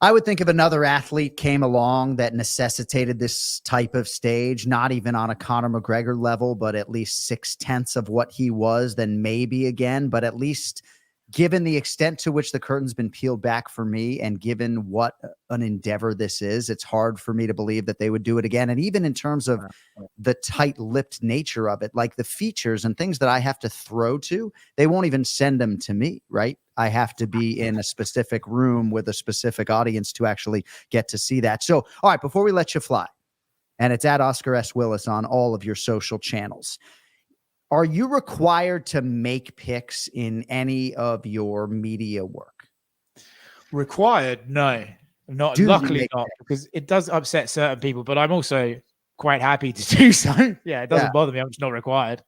I would think if another athlete came along that necessitated this type of stage, not even on a Conor McGregor level, but at least 6/10 of what he was, then maybe again, but at least given the extent to which the curtain's been peeled back for me and given what an endeavor this is, it's hard for me to believe that they would do it again. And even in terms of the tight-lipped nature of it, like the features and things that I have to throw to, they won't even send them to me, right? I have to be in a specific room with a specific audience to actually get to see that. So, all right, before we let you fly, and it's at Oscar S. Willis on all of your social channels, are you required to make picks in any of your media work? Required? No, not. Luckily not, because it does upset certain people, but I'm also quite happy to do so. Yeah, it doesn't bother me. I'm just not required.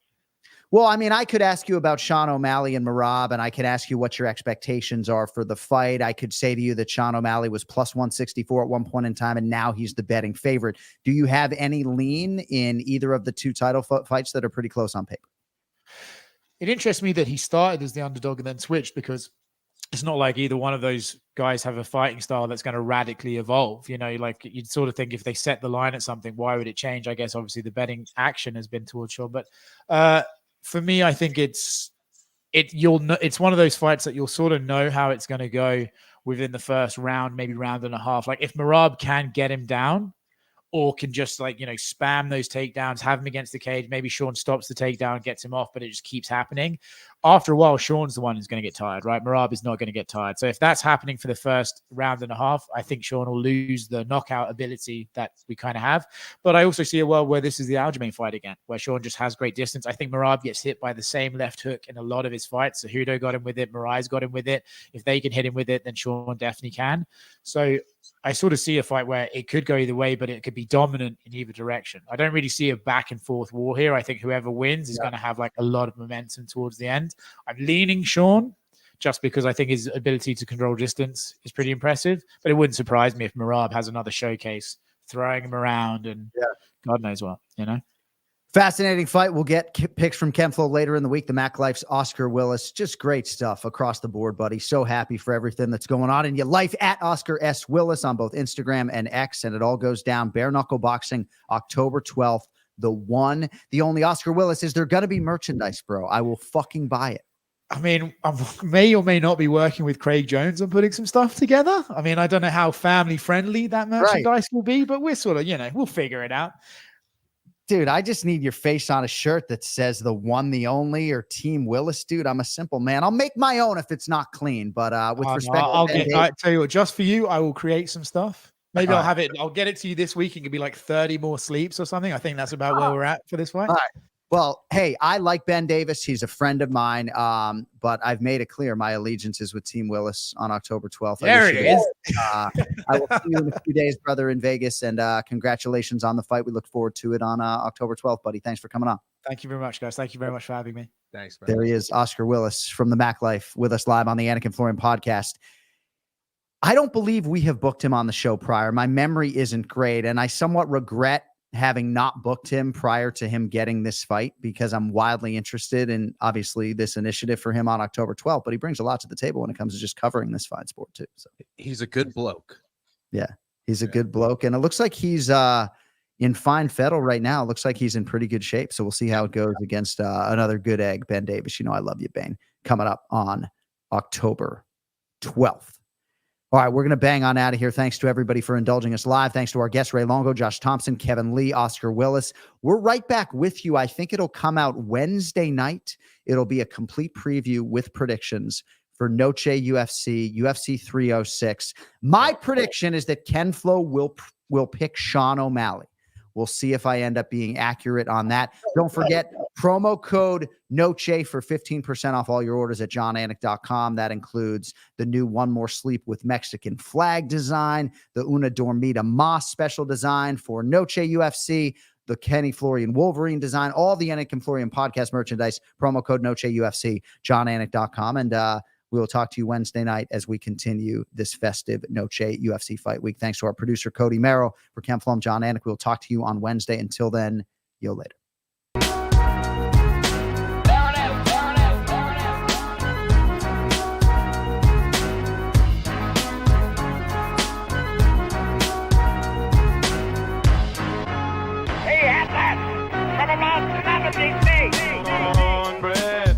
Well, I mean, I could ask you about Sean O'Malley and Merab, and I could ask you what your expectations are for the fight. I could say to you that Sean O'Malley was plus 164 at one point in time, and now he's the betting favorite. Do you have any lean in either of the two title fights that are pretty close on paper? it interests me that he started as the underdog and then switched, because it's not like either one of those guys have a fighting style that's going to radically evolve. You know, like you'd sort of think if they set the line at something, why would it change? I guess obviously the betting action has been towards Sean, but for me, I think it's one of those fights that you'll sort of know how it's going to go within the first round, maybe round and a half. Like if Merab can get him down, or can just spam those takedowns, have him against the cage. Maybe Sean stops the takedown, gets him off, but it just keeps happening. After a while, Sean's the one who's going to get tired, right? Merab is not going to get tired. So if that's happening for the first round and a half, I think Sean will lose the knockout ability that we kind of have. But I also see a world where this is the Aljamain fight again, where Sean just has great distance. I think Merab gets hit by the same left hook in a lot of his fights. Cejudo got him with it. Moraes got him with it. If they can hit him with it, then Sean definitely can. So I sort of see a fight where it could go either way, but it could be dominant in either direction. I don't really see a back and forth war here. I think whoever wins is going to have a lot of momentum towards the end. I'm leaning Sean just because I think his ability to control distance is pretty impressive, but it wouldn't surprise me if Merab has another showcase throwing him around and God knows what, Fascinating fight. We'll get picks from Ken Flo later in the week. The MACLIFE's Oscar Willis. Just great stuff across the board, buddy. So happy for everything that's going on in your life at Oscar S. Willis on both Instagram and X. And it all goes down. Bare Knuckle Boxing, October 12th. The one, the only Oscar Willis. Is there going to be merchandise, bro? I will fucking buy it. I mean, I may or may not be working with Craig Jones on putting some stuff together. I mean, I don't know how family friendly that merchandise will be, but we're sort of, we'll figure it out. Dude, I just need your face on a shirt that says the one, the only, or Team Willis. Dude, I'm a simple man. I'll make my own if it's not clean. But with respect, I tell you what, just for you, I will create some stuff. Maybe I'll get it to you this week. It could be like 30 more sleeps or something. I think that's about where we're at for this fight. All right. Well, hey, I like Ben Davis. He's a friend of mine. But I've made it clear my allegiance is with Team Willis on October 12th. There it is. I will see you in a few days, brother, in Vegas. And congratulations on the fight. We look forward to it on October 12th, buddy. Thanks for coming on. Thank you very much, guys. Thank you very much for having me. Thanks, man. There he is, Oscar Willis from the MACLIFE, with us live on the Anik and Florian podcast. I don't believe we have booked him on the show prior. My memory isn't great, and I somewhat regret having not booked him prior to him getting this fight, because I'm wildly interested in, obviously, this initiative for him on October 12th, but he brings a lot to the table when it comes to just covering this fine sport too. So he's a good bloke. Yeah, he's a good bloke. And it looks like he's in fine fettle right now. It looks like he's in pretty good shape. So we'll see how it goes against another good egg, Ben Davis. I love you, Bane, coming up on October 12th. All right, we're going to bang on out of here. Thanks to everybody for indulging us live. Thanks to our guests, Ray Longo, Josh Thomson, Kevin Lee, Oscar Willis. We're right back with you. I think it'll come out Wednesday night. It'll be a complete preview with predictions for Noche UFC 306. My prediction is that Ken Flo will pick Sean O'Malley. We'll see if I end up being accurate on that. Don't forget, promo code NOCHE for 15% off all your orders at johnanik.com. That includes the new One More Sleep with Mexican flag design, the Una Dormida Moss special design for Noche UFC, the Kenny Florian Wolverine design, all the Anik and Florian podcast merchandise, promo code NOCHE UFC, johnanik.com. And we will talk to you Wednesday night as we continue this festive Noche UFC fight week. Thanks to our producer, Cody Merrill. For Ken Flom, John Anik, we'll talk to you on Wednesday. Until then, yo later.